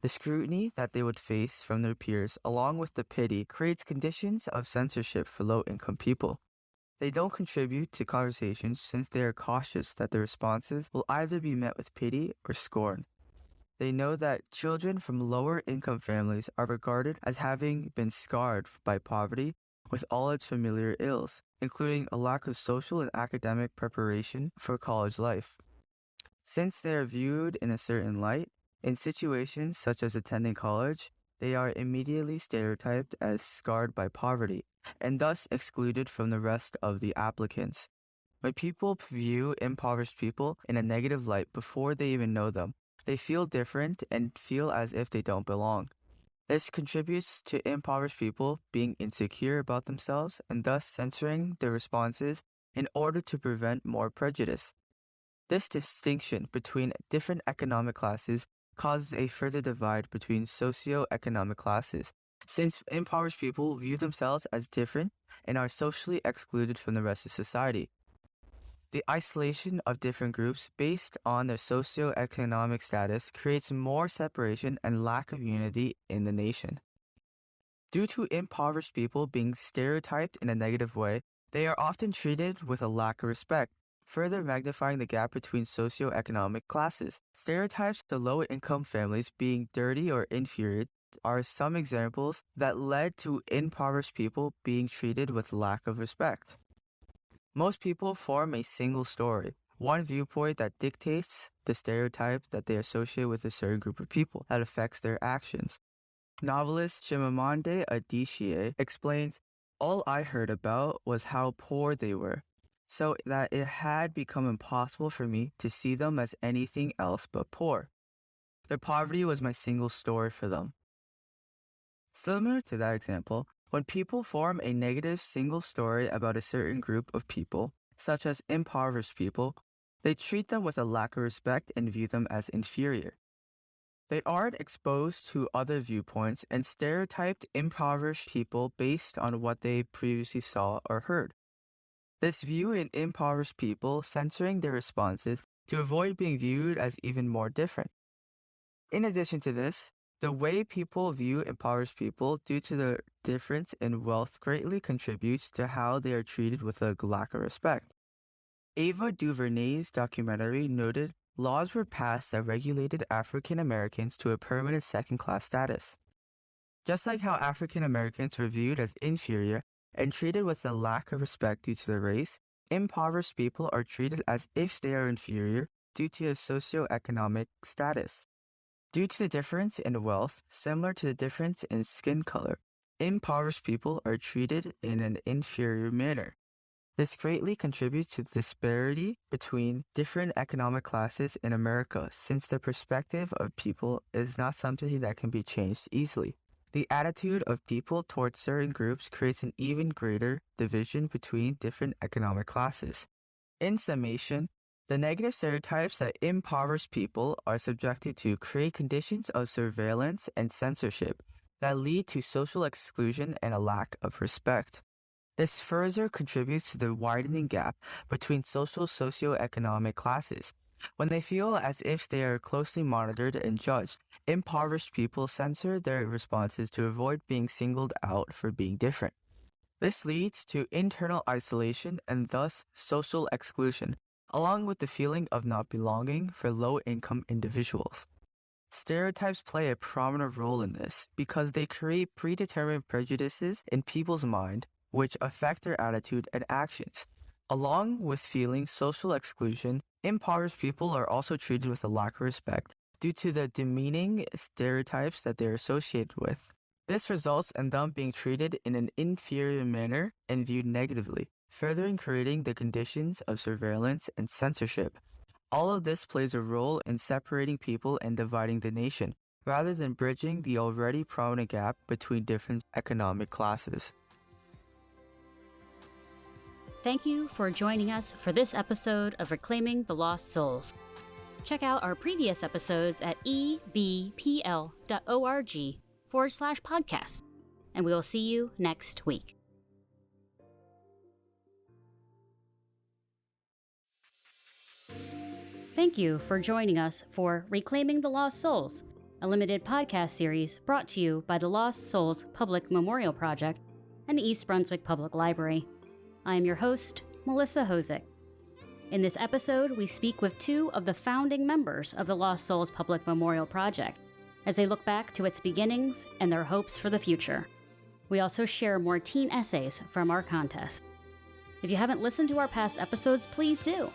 The scrutiny that they would face from their peers, along with the pity, creates conditions of censorship for low-income people. They don't contribute to conversations since they are cautious that their responses will either be met with pity or scorn. They know that children from lower-income families are regarded as having been scarred by poverty with all its familiar ills, including a lack of social and academic preparation for college life. Since they are viewed in a certain light, in situations such as attending college, they are immediately stereotyped as scarred by poverty, and thus excluded from the rest of the applicants. When people view impoverished people in a negative light before they even know them, they feel different and feel as if they don't belong. This contributes to impoverished people being insecure about themselves and thus censoring their responses in order to prevent more prejudice. This distinction between different economic classes causes a further divide between socio-economic classes, since impoverished people view themselves as different and are socially excluded from the rest of society. The isolation of different groups based on their socio-economic status creates more separation and lack of unity in the nation. Due to impoverished people being stereotyped in a negative way, they are often treated with a lack of respect, further magnifying the gap between socio-economic classes. Stereotypes to low-income families being dirty or inferior are some examples that led to impoverished people being treated with lack of respect. Most people form a single story, one viewpoint that dictates the stereotype that they associate with a certain group of people that affects their actions. Novelist Chimamanda Adichie explains, "All I heard about was how poor they were, so that it had become impossible for me to see them as anything else but poor. Their poverty was my single story for them." Similar to that example, when people form a negative single story about a certain group of people, such as impoverished people, they treat them with a lack of respect and view them as inferior. They aren't exposed to other viewpoints and stereotyped impoverished people based on what they previously saw or heard. This view in impoverished people censoring their responses to avoid being viewed as even more different. In addition to this, the way people view impoverished people due to the difference in wealth greatly contributes to how they are treated with a lack of respect. Ava DuVernay's documentary noted laws were passed that regulated African Americans to a permanent second-class status. Just like how African Americans were viewed as inferior and treated with a lack of respect due to their race, impoverished people are treated as if they are inferior due to their socioeconomic status. Due to the difference in wealth, similar to the difference in skin color, impoverished people are treated in an inferior manner. This greatly contributes to the disparity between different economic classes in America, since the perspective of people is not something that can be changed easily. The attitude of people towards certain groups creates an even greater division between different economic classes. In summation, the negative stereotypes that impoverished people are subjected to create conditions of surveillance and censorship that lead to social exclusion and a lack of respect. This further contributes to the widening gap between socioeconomic classes. When they feel as if they are closely monitored and judged, impoverished people censor their responses to avoid being singled out for being different. This leads to internal isolation and thus social exclusion, along with the feeling of not belonging for low-income individuals. Stereotypes play a prominent role in this because they create predetermined prejudices in people's mind which affect their attitude and actions. Along with feeling social exclusion, impoverished people are also treated with a lack of respect due to the demeaning stereotypes that they are associated with. This results in them being treated in an inferior manner and viewed negatively, further creating the conditions of surveillance and censorship. All of this plays a role in separating people and dividing the nation, rather than bridging the already prominent gap between different economic classes. Thank you for joining us for this episode of Reclaiming the Lost Souls. Check out our previous episodes at ebpl.org/podcast, and we will see you next week. Thank you for joining us for Reclaiming the Lost Souls, a limited podcast series brought to you by the Lost Souls Public Memorial Project and the East Brunswick Public Library. I am your host, Melissa Hozick. In this episode, we speak with two of the founding members of the Lost Souls Public Memorial Project as they look back to its beginnings and their hopes for the future. We also share more teen essays from our contest. If you haven't listened to our past episodes, please do.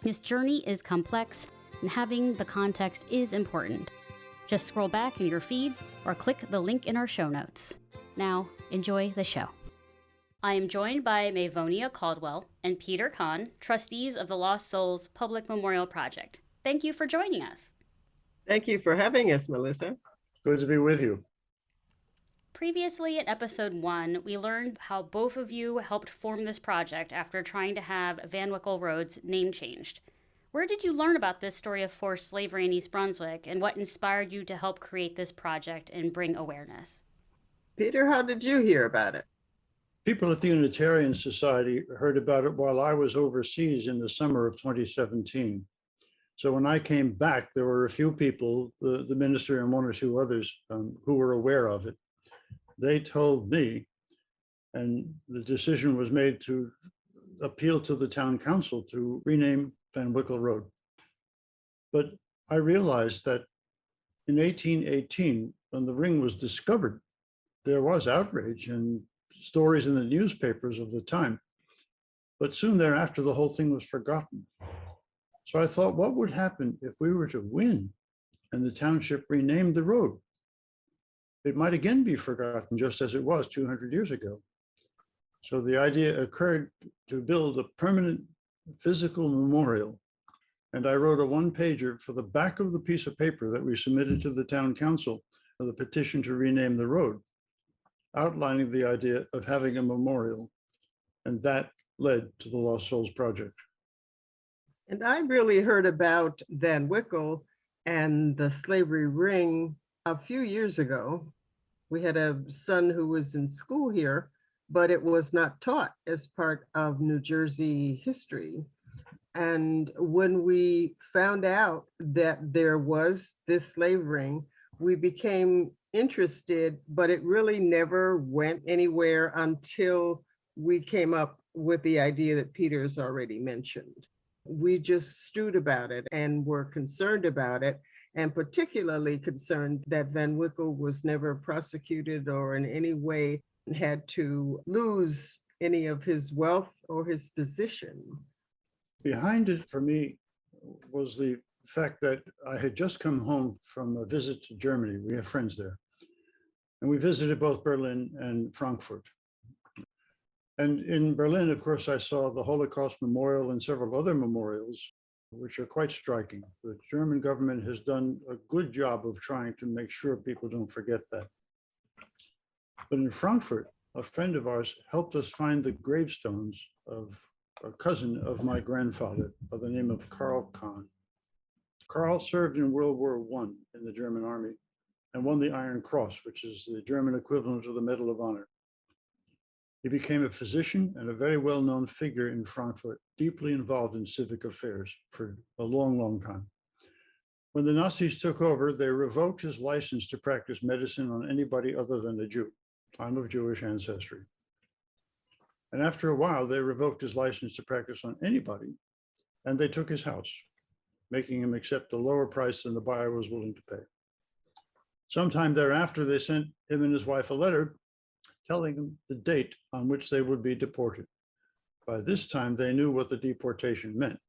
This journey is complex, and having the context is important. Just scroll back in your feed or click the link in our show notes. Now, enjoy the show. I am joined by Mavonia Caldwell and Peter Kahn, trustees of the Lost Souls Public Memorial Project. Thank you for joining us. Thank you for having us, Melissa. Good to be with you. Previously in episode 1, we learned how both of you helped form this project after trying to have Van Wickle Road's name changed. Where did you learn about this story of forced slavery in East Brunswick, and what inspired you to help create this project and bring awareness? Peter, how did you hear about it? People at the Unitarian Society heard about it while I was overseas in the summer of 2017. So when I came back, there were a few people, the minister and one or two others, who were aware of it. They told me, and the decision was made to appeal to the town council to rename Van Wickle Road. But I realized that in 1818, when the ring was discovered, there was outrage and stories in the newspapers of the time. But soon thereafter, the whole thing was forgotten. So I thought, what would happen if we were to win and the township renamed the road? It might again be forgotten, just as it was 200 years ago. So the idea occurred to build a permanent physical memorial. And I wrote a one-pager for the back of the piece of paper that we submitted to the town council for the petition to rename the road, outlining the idea of having a memorial. And that led to the Lost Souls Project. And I really heard about Van Wickle and the slavery ring a few years ago. We had a son who was in school here, but it was not taught as part of New Jersey history. And when we found out that there was this slave ring, we became interested, but it really never went anywhere until we came up with the idea that Peter's already mentioned. We just stewed about it and were concerned about it, and particularly concerned that Van Wickle was never prosecuted or in any way had to lose any of his wealth or his position. Behind it for me was the fact that I had just come home from a visit to Germany. We have friends there. And we visited both Berlin and Frankfurt. And in Berlin, of course, I saw the Holocaust Memorial and several other memorials, which are quite striking. The German government has done a good job of trying to make sure people don't forget that. But in Frankfurt, a friend of ours helped us find the gravestones of a cousin of my grandfather by the name of Karl Kahn. Karl served in World War I in the German army and won the Iron Cross, which is the German equivalent of the Medal of Honor. He became a physician and a very well-known figure in Frankfurt, deeply involved in civic affairs for a long, long time. When the Nazis took over, they revoked his license to practice medicine on anybody other than a Jew. I'm of Jewish ancestry. And after a while, they revoked his license to practice on anybody, and they took his house, making him accept a lower price than the buyer was willing to pay. Sometime thereafter, they sent him and his wife a letter telling them the date on which they would be deported. By this time, they knew what the deportation meant.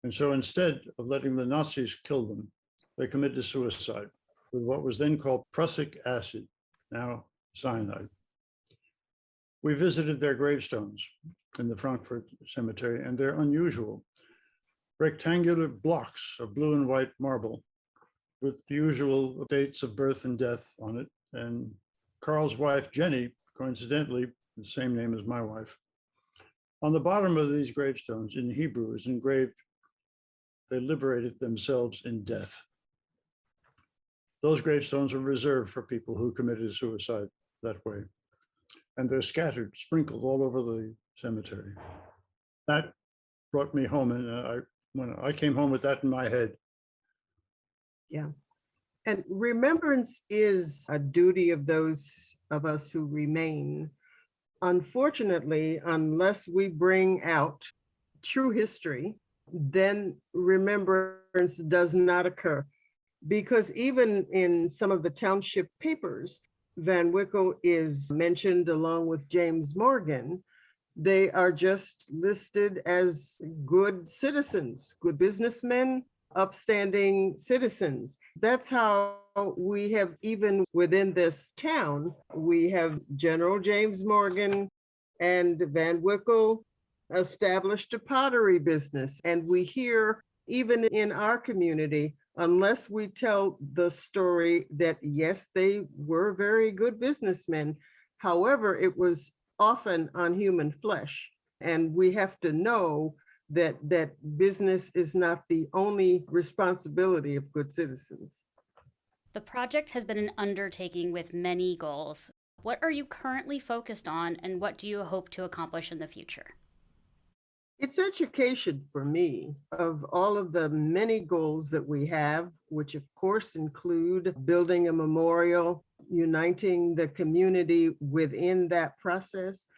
And so instead of letting the Nazis kill them, they committed suicide with what was then called prussic acid, now cyanide. We visited their gravestones in the Frankfurt Cemetery, and they're unusual. Rectangular blocks of blue and white marble with the usual dates of birth and death on it. And Carl's wife, Jenny, coincidentally, the same name as my wife. On the bottom of these gravestones in Hebrew is engraved, "They liberated themselves in death." Those gravestones are reserved for people who committed suicide that way. And they're scattered, sprinkled all over the cemetery. That brought me home, and when I came home with that in my head. Yeah. And remembrance is a duty of those of us who remain. Unfortunately, unless we bring out true history, then remembrance does not occur. Because even in some of the township papers, Van Wickle is mentioned along with James Morgan. They are just listed as good citizens, good businessmen, upstanding citizens. That's how we have, even within this town, we have General James Morgan and Van Wickle established a pottery business. And we hear, even in our community, unless we tell the story that, yes, they were very good businessmen, however, it was often on human flesh. And we have to know that business is not the only responsibility of good citizens. The project has been an undertaking with many goals. What are you currently focused on, and what do you hope to accomplish in the future? It's education for me of all of the many goals that we have, which of course include building a memorial, uniting the community within that process.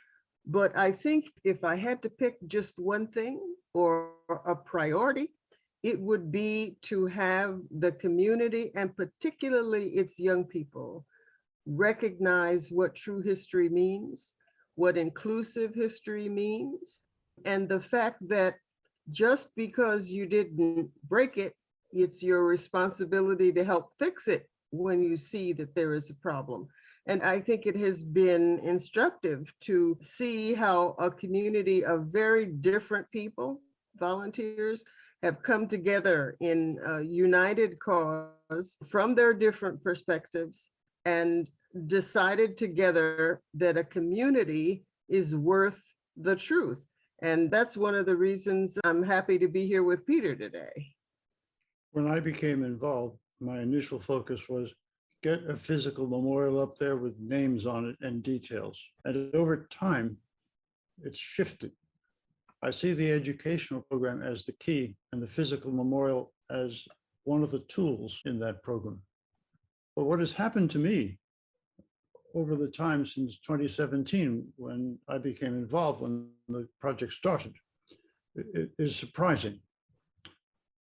But I think if I had to pick just one thing or a priority, it would be to have the community, and particularly its young people, recognize what true history means, what inclusive history means, and the fact that just because you didn't break it, it's your responsibility to help fix it when you see that there is a problem. And I think it has been instructive to see how a community of very different people, volunteers, have come together in a united cause from their different perspectives and decided together that a community is worth the truth. And that's one of the reasons I'm happy to be here with Peter today. When I became involved, my initial focus was get a physical memorial up there with names on it and details. And over time, it's shifted. I see the educational program as the key and the physical memorial as one of the tools in that program. But what has happened to me over the time since 2017, when I became involved, when the project started, it is surprising.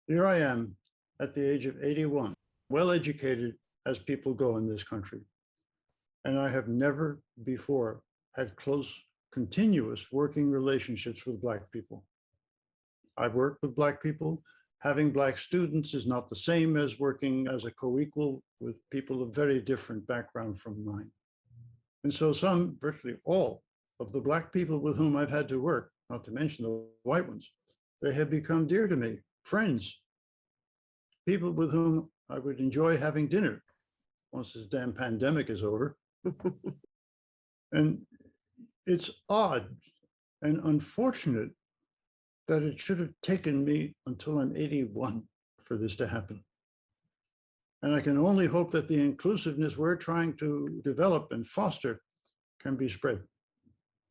Here I am at the age of 81, well-educated as people go in this country. And I have never before had close, continuous working relationships with Black people. I've worked with Black people. Having Black students is not the same as working as a co-equal with people of very different background from mine. And so virtually all of the Black people with whom I've had to work, not to mention the white ones, they have become dear to me, friends, people with whom I would enjoy having dinner once this damn pandemic is over. And it's odd and unfortunate that it should have taken me until I'm 81 for this to happen. And I can only hope that the inclusiveness we're trying to develop and foster can be spread.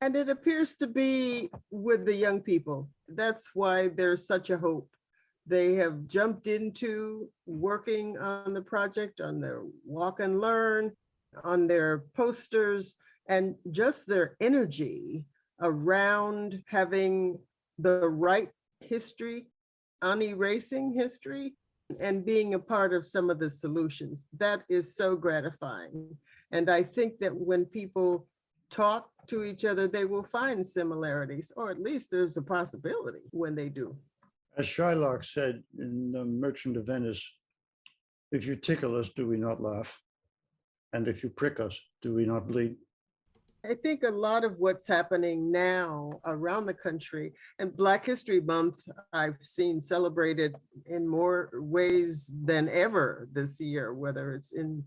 And it appears to be with the young people. That's why there's such a hope. They have jumped into working on the project, on their walk and learn, on their posters, and just their energy around having the right history, unerasing history, and being a part of some of the solutions. That is so gratifying. And I think that when people talk to each other, they will find similarities, or at least there's a possibility when they do. As Shylock said in The Merchant of Venice, if you tickle us, do we not laugh? And if you prick us, do we not bleed? I think a lot of what's happening now around the country, and Black History Month, I've seen celebrated in more ways than ever this year, whether it's in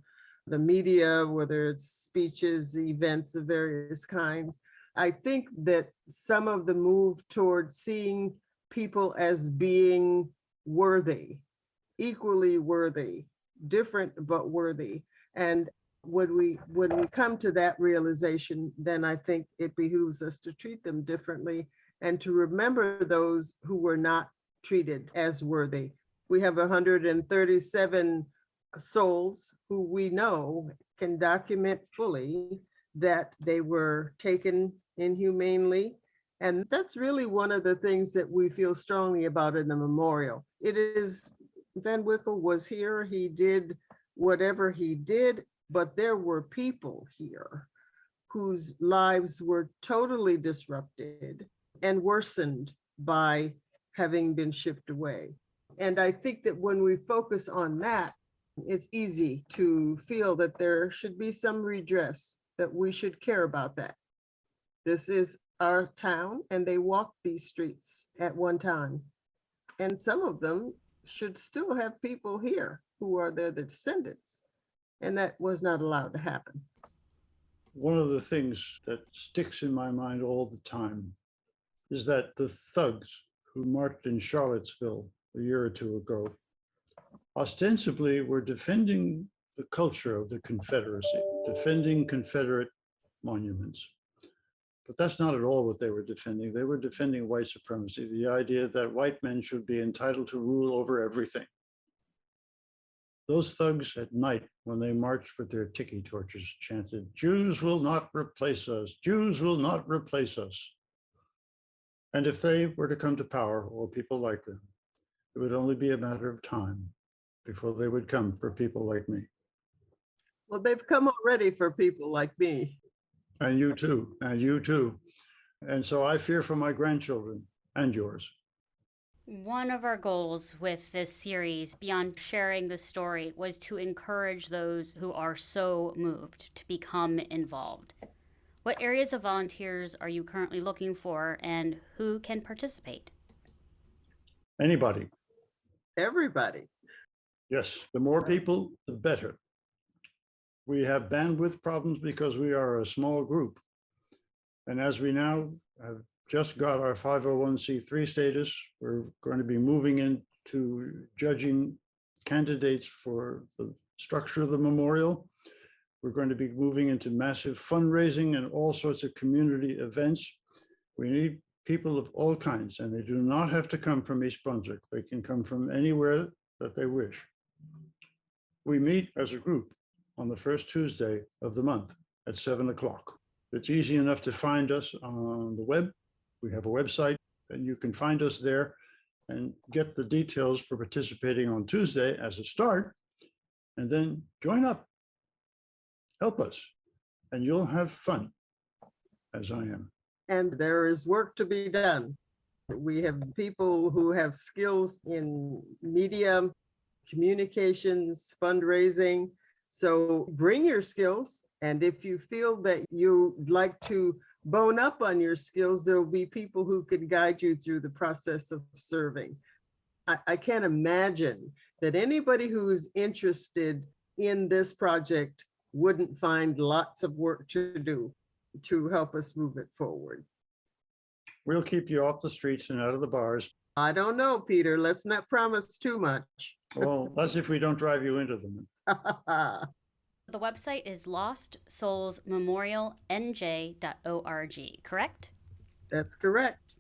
the media, whether it's speeches, events of various kinds. I think that some of the move toward seeing people as being worthy, equally worthy, different but worthy. And when we come to that realization, then I think it behooves us to treat them differently and to remember those who were not treated as worthy. We have 137 souls who we know can document fully that they were taken inhumanely. And that's really one of the things that we feel strongly about in the memorial. It is, Van Wickle was here, he did whatever he did, but there were people here whose lives were totally disrupted and worsened by having been shipped away. And I think that when we focus on that, it's easy to feel that there should be some redress, that we should care about that. This is our town, and they walked these streets at one time. And some of them should still have people here who are their descendants. And that was not allowed to happen. One of the things that sticks in my mind all the time is that the thugs who marched in Charlottesville a year or two ago ostensibly were defending the culture of the Confederacy, defending Confederate monuments. But that's not at all what they were defending. They were defending white supremacy, the idea that white men should be entitled to rule over everything. Those thugs at night, when they marched with their tiki torches, chanted, "Jews will not replace us. Jews will not replace us." And if they were to come to power, or people like them, it would only be a matter of time before they would come for people like me. Well, they've come already for people like me. And you too, and you too. And so I fear for my grandchildren and yours. One of our goals with this series, beyond sharing the story, was to encourage those who are so moved to become involved. What areas of volunteers are you currently looking for, and who can participate? Anybody. Everybody. Yes, the more people, the better. We have bandwidth problems because we are a small group. And as we now have just got our 501c3 status, we're going to be moving into judging candidates for the structure of the memorial. We're going to be moving into massive fundraising and all sorts of community events. We need people of all kinds, and they do not have to come from East Brunswick. They can come from anywhere that they wish. We meet as a group on the first Tuesday of the month at 7 o'clock. It's easy enough to find us on the web. We have a website, and you can find us there and get the details for participating on Tuesday as a start, and then join up. Help us, and you'll have fun, as I am. And there is work to be done. We have people who have skills in media, communications, fundraising. So bring your skills. And if you feel that you'd like to bone up on your skills, there will be people who can guide you through the process of serving. I can't imagine that anybody who is interested in this project wouldn't find lots of work to do to help us move it forward. We'll keep you off the streets and out of the bars. I don't know, Peter. Let's not promise too much. Well, that's if we don't drive you into them. The website is lostsoulsmemorialnj.org, correct? That's correct.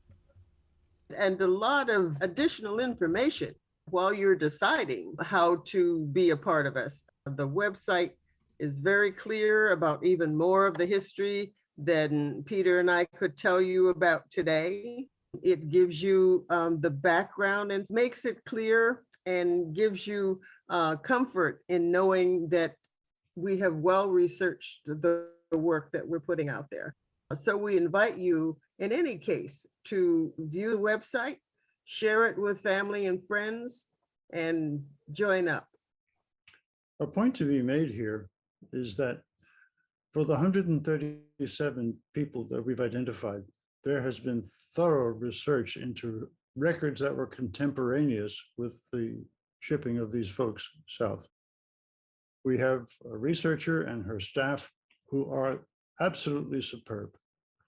And a lot of additional information while you're deciding how to be a part of us. The website is very clear about even more of the history than Peter and I could tell you about today. It gives you the background and makes it clear and gives you comfort in knowing that we have well researched the work that we're putting out there. So we invite you in any case to view the website, share it with family and friends, and join up. A point to be made here is that for the 137 people that we've identified, there has been thorough research into records that were contemporaneous with the shipping of these folks south. We have a researcher and her staff who are absolutely superb.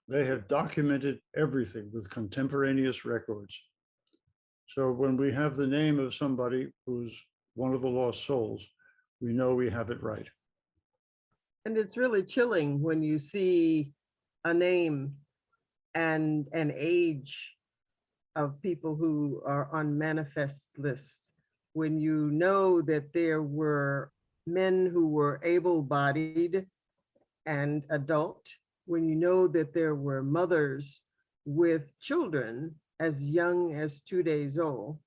They have documented everything with contemporaneous records. So when we have the name of somebody who's one of the lost souls, we know we have it right. And it's really chilling when you see a name and an age of people who are on manifest lists, when you know that there were men who were able-bodied and adult, when you know that there were mothers with children as young as 2 days old,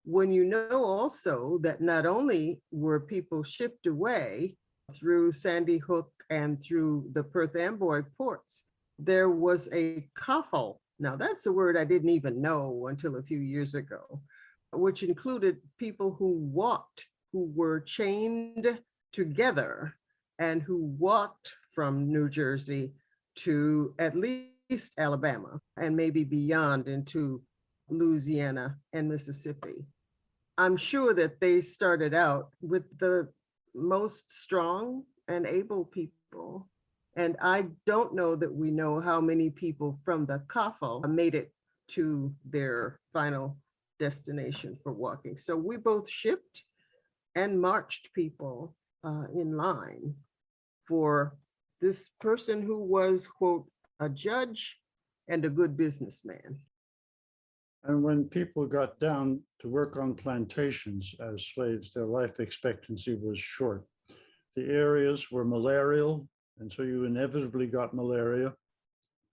when you know also that not only were people shipped away through Sandy Hook and through the Perth Amboy ports, there was a coffle. Now that's a word I didn't even know until a few years ago, which included people who walked, who were chained together and who walked from New Jersey to at least Alabama and maybe beyond into Louisiana and Mississippi. I'm sure that they started out with the most strong and able people. And I don't know that we know how many people from the coffle made it to their final destination for walking. So we both shipped and marched people in line for this person who was, quote, a judge and a good businessman. And when people got down to work on plantations as slaves, their life expectancy was short. The areas were malarial, and so you inevitably got malaria,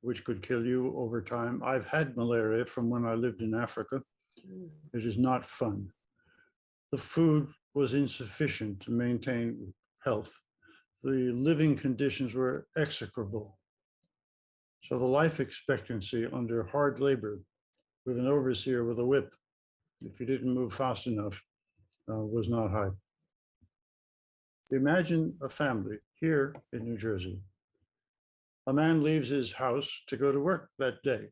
which could kill you over time. I've had malaria from when I lived in Africa. It is not fun. The food was insufficient to maintain health. The living conditions were execrable. So the life expectancy under hard labor with an overseer with a whip, if you didn't move fast enough, was not high. Imagine a family here in New Jersey. A man leaves his house to go to work that day,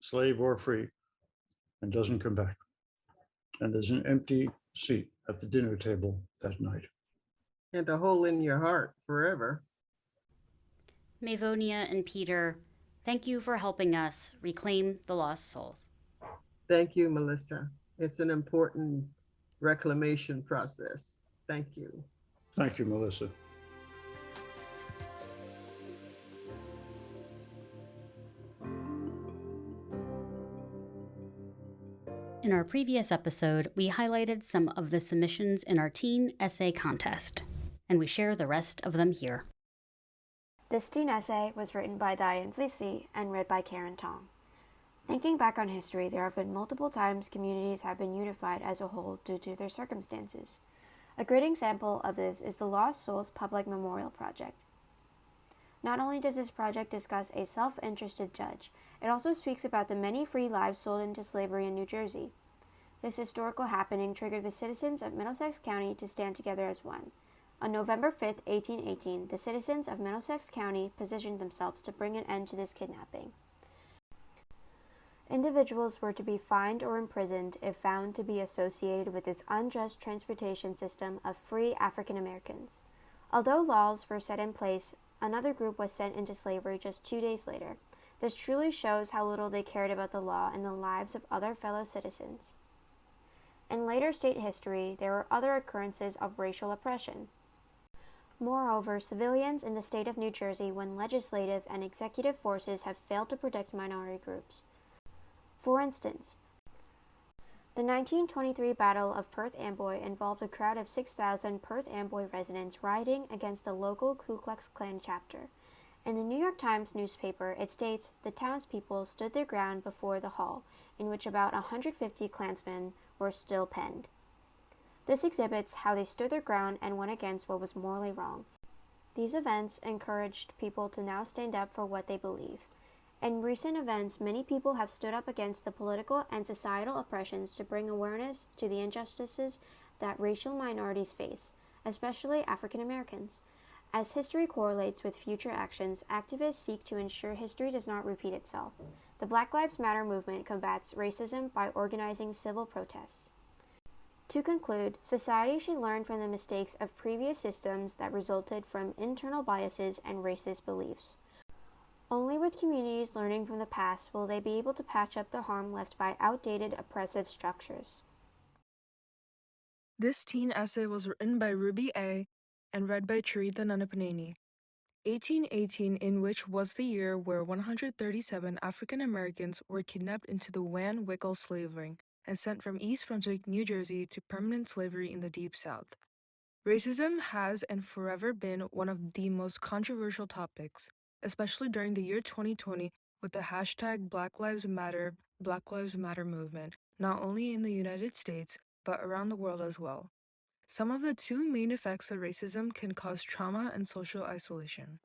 slave or free, and doesn't come back. And there's an empty seat at the dinner table that night. And a hole in your heart forever. Mavonia and Peter, thank you for helping us reclaim the lost souls. Thank you, Melissa. It's an important reclamation process. Thank you. Thank you, Melissa. In our previous episode, we highlighted some of the submissions in our teen essay contest, and we share the rest of them here. This teen essay was written by Diane Zisi and read by Karen Tong. Thinking back on history, there have been multiple times communities have been unified as a whole due to their circumstances. A great example of this is the Lost Souls Public Memorial Project. Not only does this project discuss a self-interested judge, it also speaks about the many free lives sold into slavery in New Jersey. This historical happening triggered the citizens of Middlesex County to stand together as one. On November 5, 1818, the citizens of Middlesex County positioned themselves to bring an end to this kidnapping. Individuals were to be fined or imprisoned if found to be associated with this unjust transportation system of free African Americans. Although laws were set in place, another group was sent into slavery just 2 days later. This truly shows how little they cared about the law and the lives of other fellow citizens. In later state history, there were other occurrences of racial oppression. Moreover, civilians in the state of New Jersey, when legislative and executive forces have failed to protect minority groups. For instance, the 1923 Battle of Perth Amboy involved a crowd of 6,000 Perth Amboy residents rioting against the local Ku Klux Klan chapter. In the New York Times newspaper, it states the townspeople stood their ground before the hall, in which about 150 Klansmen were still penned. This exhibits how they stood their ground and went against what was morally wrong. These events encouraged people to now stand up for what they believe. In recent events, many people have stood up against the political and societal oppressions to bring awareness to the injustices that racial minorities face, especially African Americans. As history correlates with future actions, activists seek to ensure history does not repeat itself. The Black Lives Matter movement combats racism by organizing civil protests. To conclude, society should learn from the mistakes of previous systems that resulted from internal biases and racist beliefs. Only with communities learning from the past will they be able to patch up the harm left by outdated oppressive structures. This teen essay was written by Ruby A. and read by Charita Nanapaneni. 1818, in which was the year where 137 African Americans were kidnapped into the Van Wickle slave ring and sent from East Brunswick, New Jersey to permanent slavery in the Deep South. Racism has and forever been one of the most controversial topics, especially during the year 2020 with the hashtag Black Lives Matter movement, not only in the United States, but around the world as well. Some of the two main effects of racism can cause trauma and social isolation.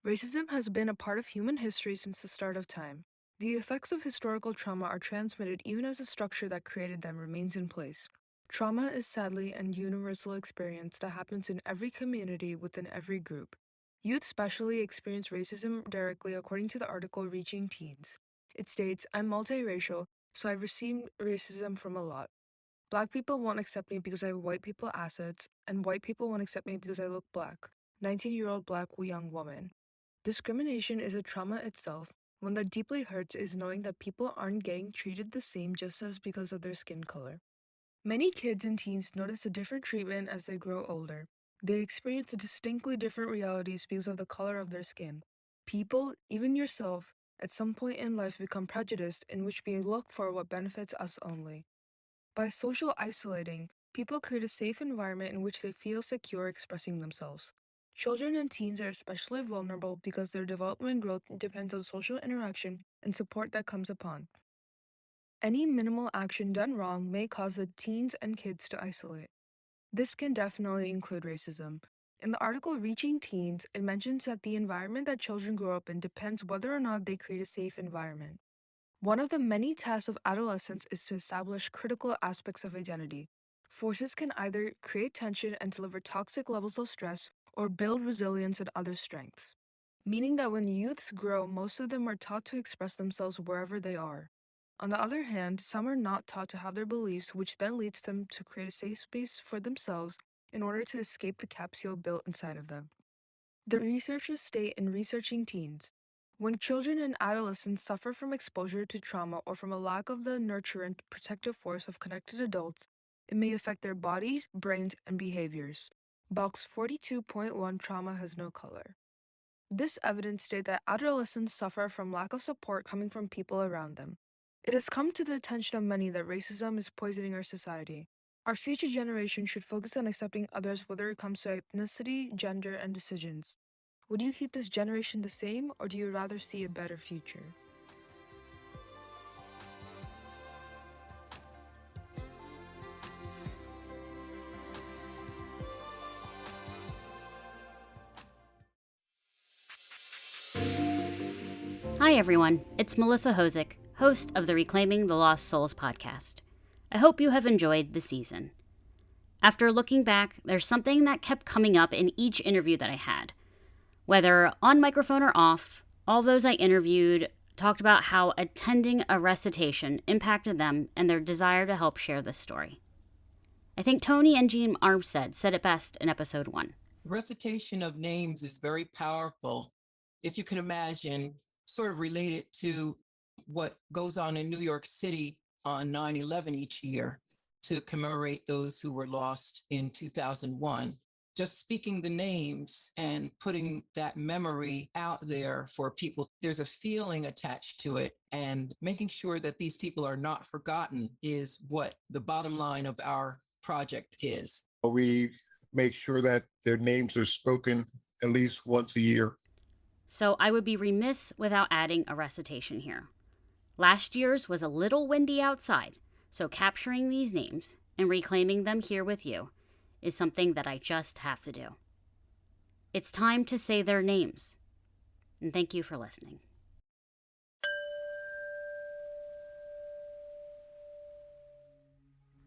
Racism has been a part of human history since the start of time. The effects of historical trauma are transmitted even as the structure that created them remains in place. Trauma is sadly an universal experience that happens in every community within every group. Youth especially experience racism directly according to the article Reaching Teens. It states, "I'm multiracial, so I've received racism from a lot. Black people won't accept me because I have white people assets, and white people won't accept me because I look black. 19-year-old black young woman." Discrimination is a trauma itself. One that deeply hurts is knowing that people aren't getting treated the same just as because of their skin color. Many kids and teens notice a different treatment as they grow older. They experience distinctly different realities because of the color of their skin. People, even yourself, at some point in life become prejudiced in which we look for what benefits us only. By social isolating, people create a safe environment in which they feel secure expressing themselves. Children and teens are especially vulnerable because their development and growth depends on social interaction and support that comes upon. Any minimal action done wrong may cause the teens and kids to isolate. This can definitely include racism. In the article Reaching Teens, it mentions that the environment that children grow up in depends whether or not they create a safe environment. One of the many tasks of adolescence is to establish critical aspects of identity. Forces can either create tension and deliver toxic levels of stress or build resilience and other strengths, meaning that when youths grow, most of them are taught to express themselves wherever they are. On the other hand, some are not taught to have their beliefs, which then leads them to create a safe space for themselves in order to escape the capsule built inside of them. The researchers state in Researching Teens, when children and adolescents suffer from exposure to trauma or from a lack of the nurturant, protective force of connected adults, it may affect their bodies, brains, and behaviors. Box 42.1 Trauma has no color. This evidence states that adolescents suffer from lack of support coming from people around them. It has come to the attention of many that racism is poisoning our society. Our future generation should focus on accepting others whether it comes to ethnicity, gender, and decisions. Would you keep this generation the same, or do you rather see a better future? Hi everyone, it's Melissa Hosick, host of the Reclaiming the Lost Souls podcast. I hope you have enjoyed the season. After looking back, there's something that kept coming up in each interview that I had. Whether on microphone or off, all those I interviewed talked about how attending a recitation impacted them and their desire to help share this story. I think Tony and Jean Armstead said it best in episode 1. The recitation of names is very powerful. If you can imagine, sort of related to what goes on in New York City on 9/11 each year to commemorate those who were lost in 2001. just speaking the names and putting that memory out there for people, there's a feeling attached to it. And making sure that these people are not forgotten is what the bottom line of our project is. We make sure that their names are spoken at least once a year. So I would be remiss without adding a recitation here. Last year's was a little windy outside, so capturing these names and reclaiming them here with you is something that I just have to do. It's time to say their names. And thank you for listening.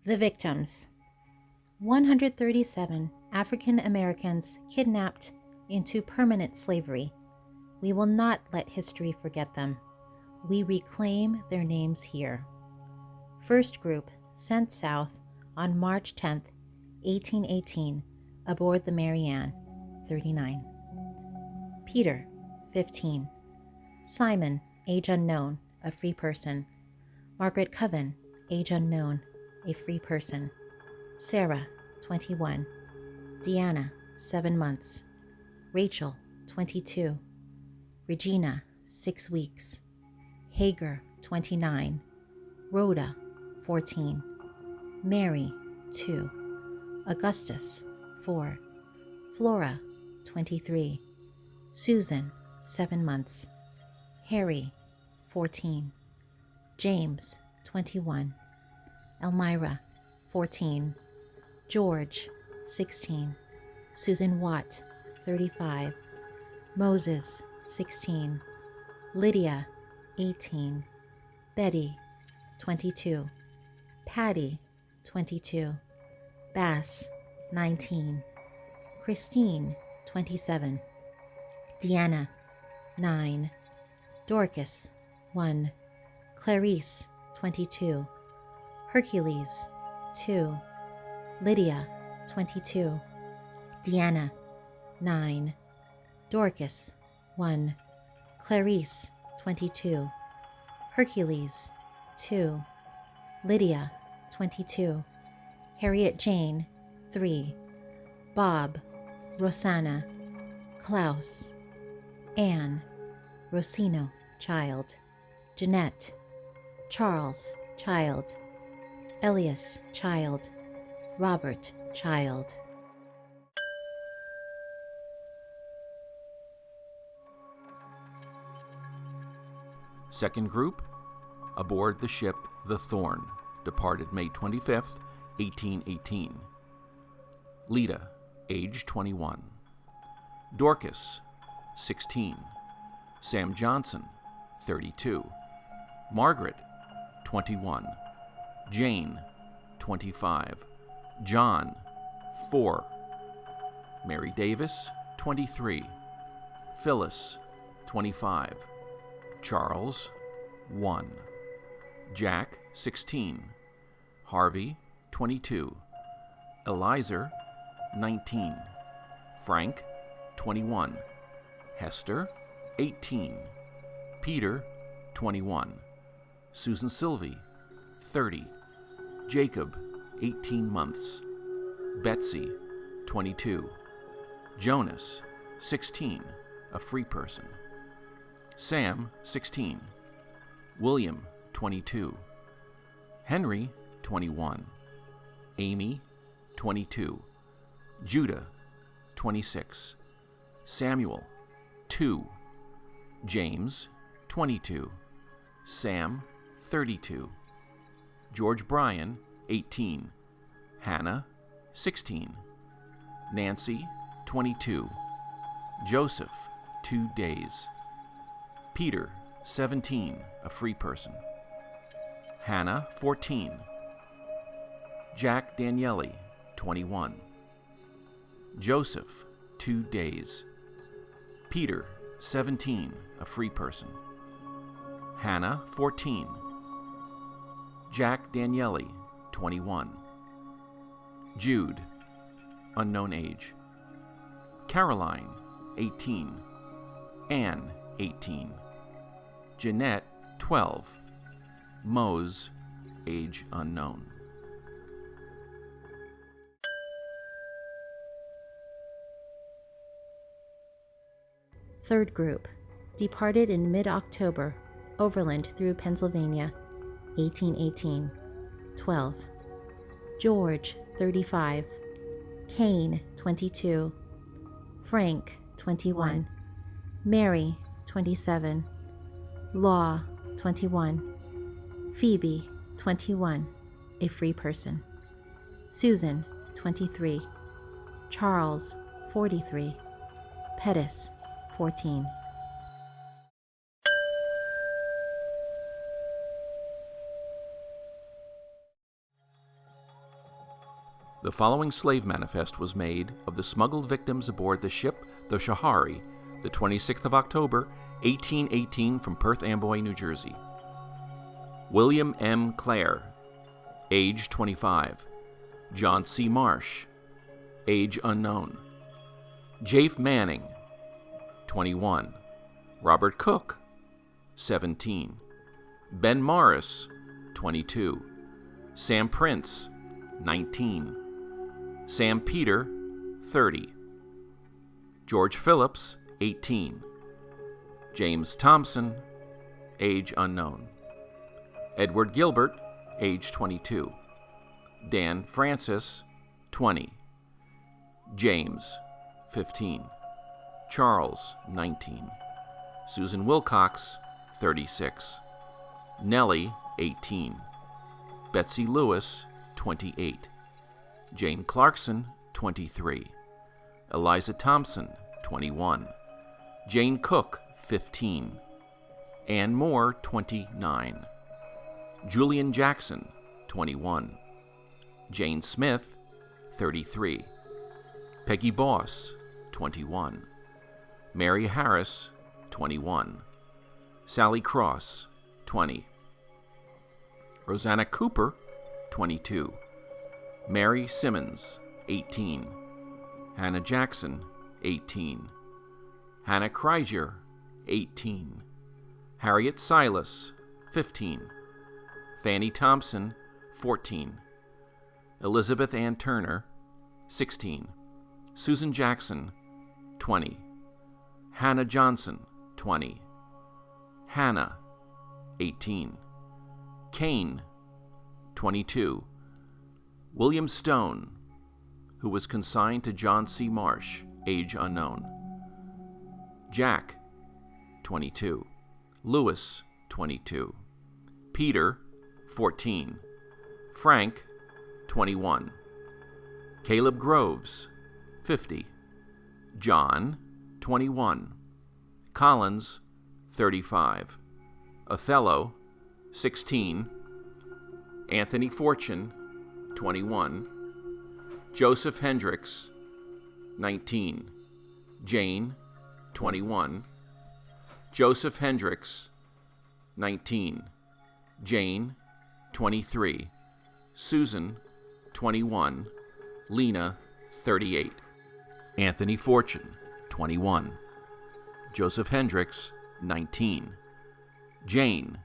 The victims. 137 African Americans kidnapped into permanent slavery. We will not let history forget them. We reclaim their names here. First group sent south on March 10th, 1818, aboard the Mary Ann, 39. Peter, 15. Simon, age unknown, a free person. Margaret Coven, age unknown, a free person. Sarah, 21. Deanna, 7 months. Rachel, 22. Regina, 6 weeks. Hager, 29. Rhoda, 14. Mary, 2. Augustus, 4. Flora, 23. Susan, 7 months. Harry, 14. James, 21. Elmira, 14. George, 16. Susan Watt, 35. Moses, 16. Lydia, 18. Betty, 22. Patty, 22. Bass, 19. Christine, 27. Deanna, 9. Dorcas, 1. Clarice, 22. Hercules, 2. Lydia, 22. Deanna, 9. Dorcas, 1. Clarice, 22. Hercules, 2. Lydia, 22. Harriet Jane, 3. Bob, Rosanna, Klaus, Anne, Rosino, child. Jeanette, Charles, child. Elias, child. Robert, child. Second group, aboard the ship the Thorn, departed May 25th, 1818. Lita, age 21. Dorcas, 16. Sam Johnson, 32. Margaret, 21. Jane, 25. John, 4. Mary Davis, 23. Phyllis, 25. Charles, 1. Jack, 16. Harvey, 22. Eliza, 19. Frank, 21. Hester, 18. Peter, 21. Susan Sylvie, 30. Jacob, 18 months. Betsy, 22. Jonas, 16, a free person. Sam, 16. William, 22. Henry, 21. Amy, 22. Judah, 26. Samuel, 2. James, 22. Sam, 32. George Bryan, 18. Hannah, 16. Nancy, 22. Joseph, 2 days. Peter, 17, a free person. Hannah, 14. Jack Daniele, 21. Joseph, 2 days. Peter, 17, a free person. Hannah, 14. Jack Daniele, 21. Jude, unknown age. Caroline, 18. Anne, 18. Jeanette, 12. Mose, age unknown. Third group, departed in mid-October, overland through Pennsylvania, 1818. 12. George, 35. Kane, 22. Frank, 21. Mary, 27. Law, 21. Phoebe, 21, a free person. Susan, 23. Charles, 43. Pettis, 14. The following slave manifest was made of the smuggled victims aboard the ship the Shahari, the 26th of October, 1818, from Perth Amboy, New Jersey. William M. Clare, age 25. John C. Marsh, age unknown. Jafe Manning, 21. Robert Cook, 17. Ben Morris, 22. Sam Prince, 19. Sam Peter, 30. George Phillips, 18. James Thompson, age unknown. Edward Gilbert, age 22. Dan Francis, 20. James, 15. Charles, 19. Susan Wilcox, 36. Nellie, 18. Betsy Lewis, 28. Jane Clarkson, 23. Eliza Thompson, 21. Jane Cook, 15. Ann Moore, 29. Julian Jackson, 21. Jane Smith, 33. Peggy Boss, 21. Mary Harris, 21. Sally Cross, 20. Rosanna Cooper, 22. Mary Simmons, 18. Hannah Jackson, 18. Hannah Kreiger, 18. Harriet Silas, 15. Fanny Thompson, 14. Elizabeth Ann Turner, 16. Susan Jackson, 20. Hannah Johnson, 20. Hannah, 18. Kane, 22. William Stone, who was consigned to John C. Marsh, age unknown. Jack, 22. Lewis, 22. Peter, 14. Frank, 21. Caleb Groves, 50. John, 21. Collins, 35. Othello, 16. Anthony Fortune, 21. Joseph Hendricks, 19. Jane, 21. Joseph Hendricks, 19. Jane, 23. Susan, 21. Lena, 38. Anthony Fortune, 21. Joseph Hendricks, 19. Jane,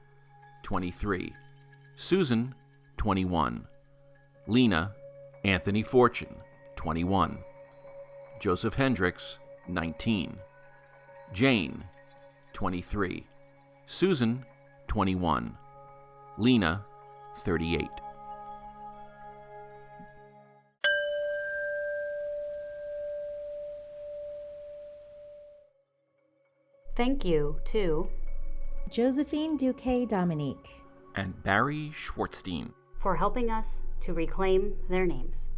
23. Susan, 21. Lena, Anthony Fortune, 21. Joseph Hendricks, 19. Jane, 23. Susan, 21. Lena, 38. Thank you to Josephine Duque Dominique and Barry Schwartzstein for helping us to reclaim their names.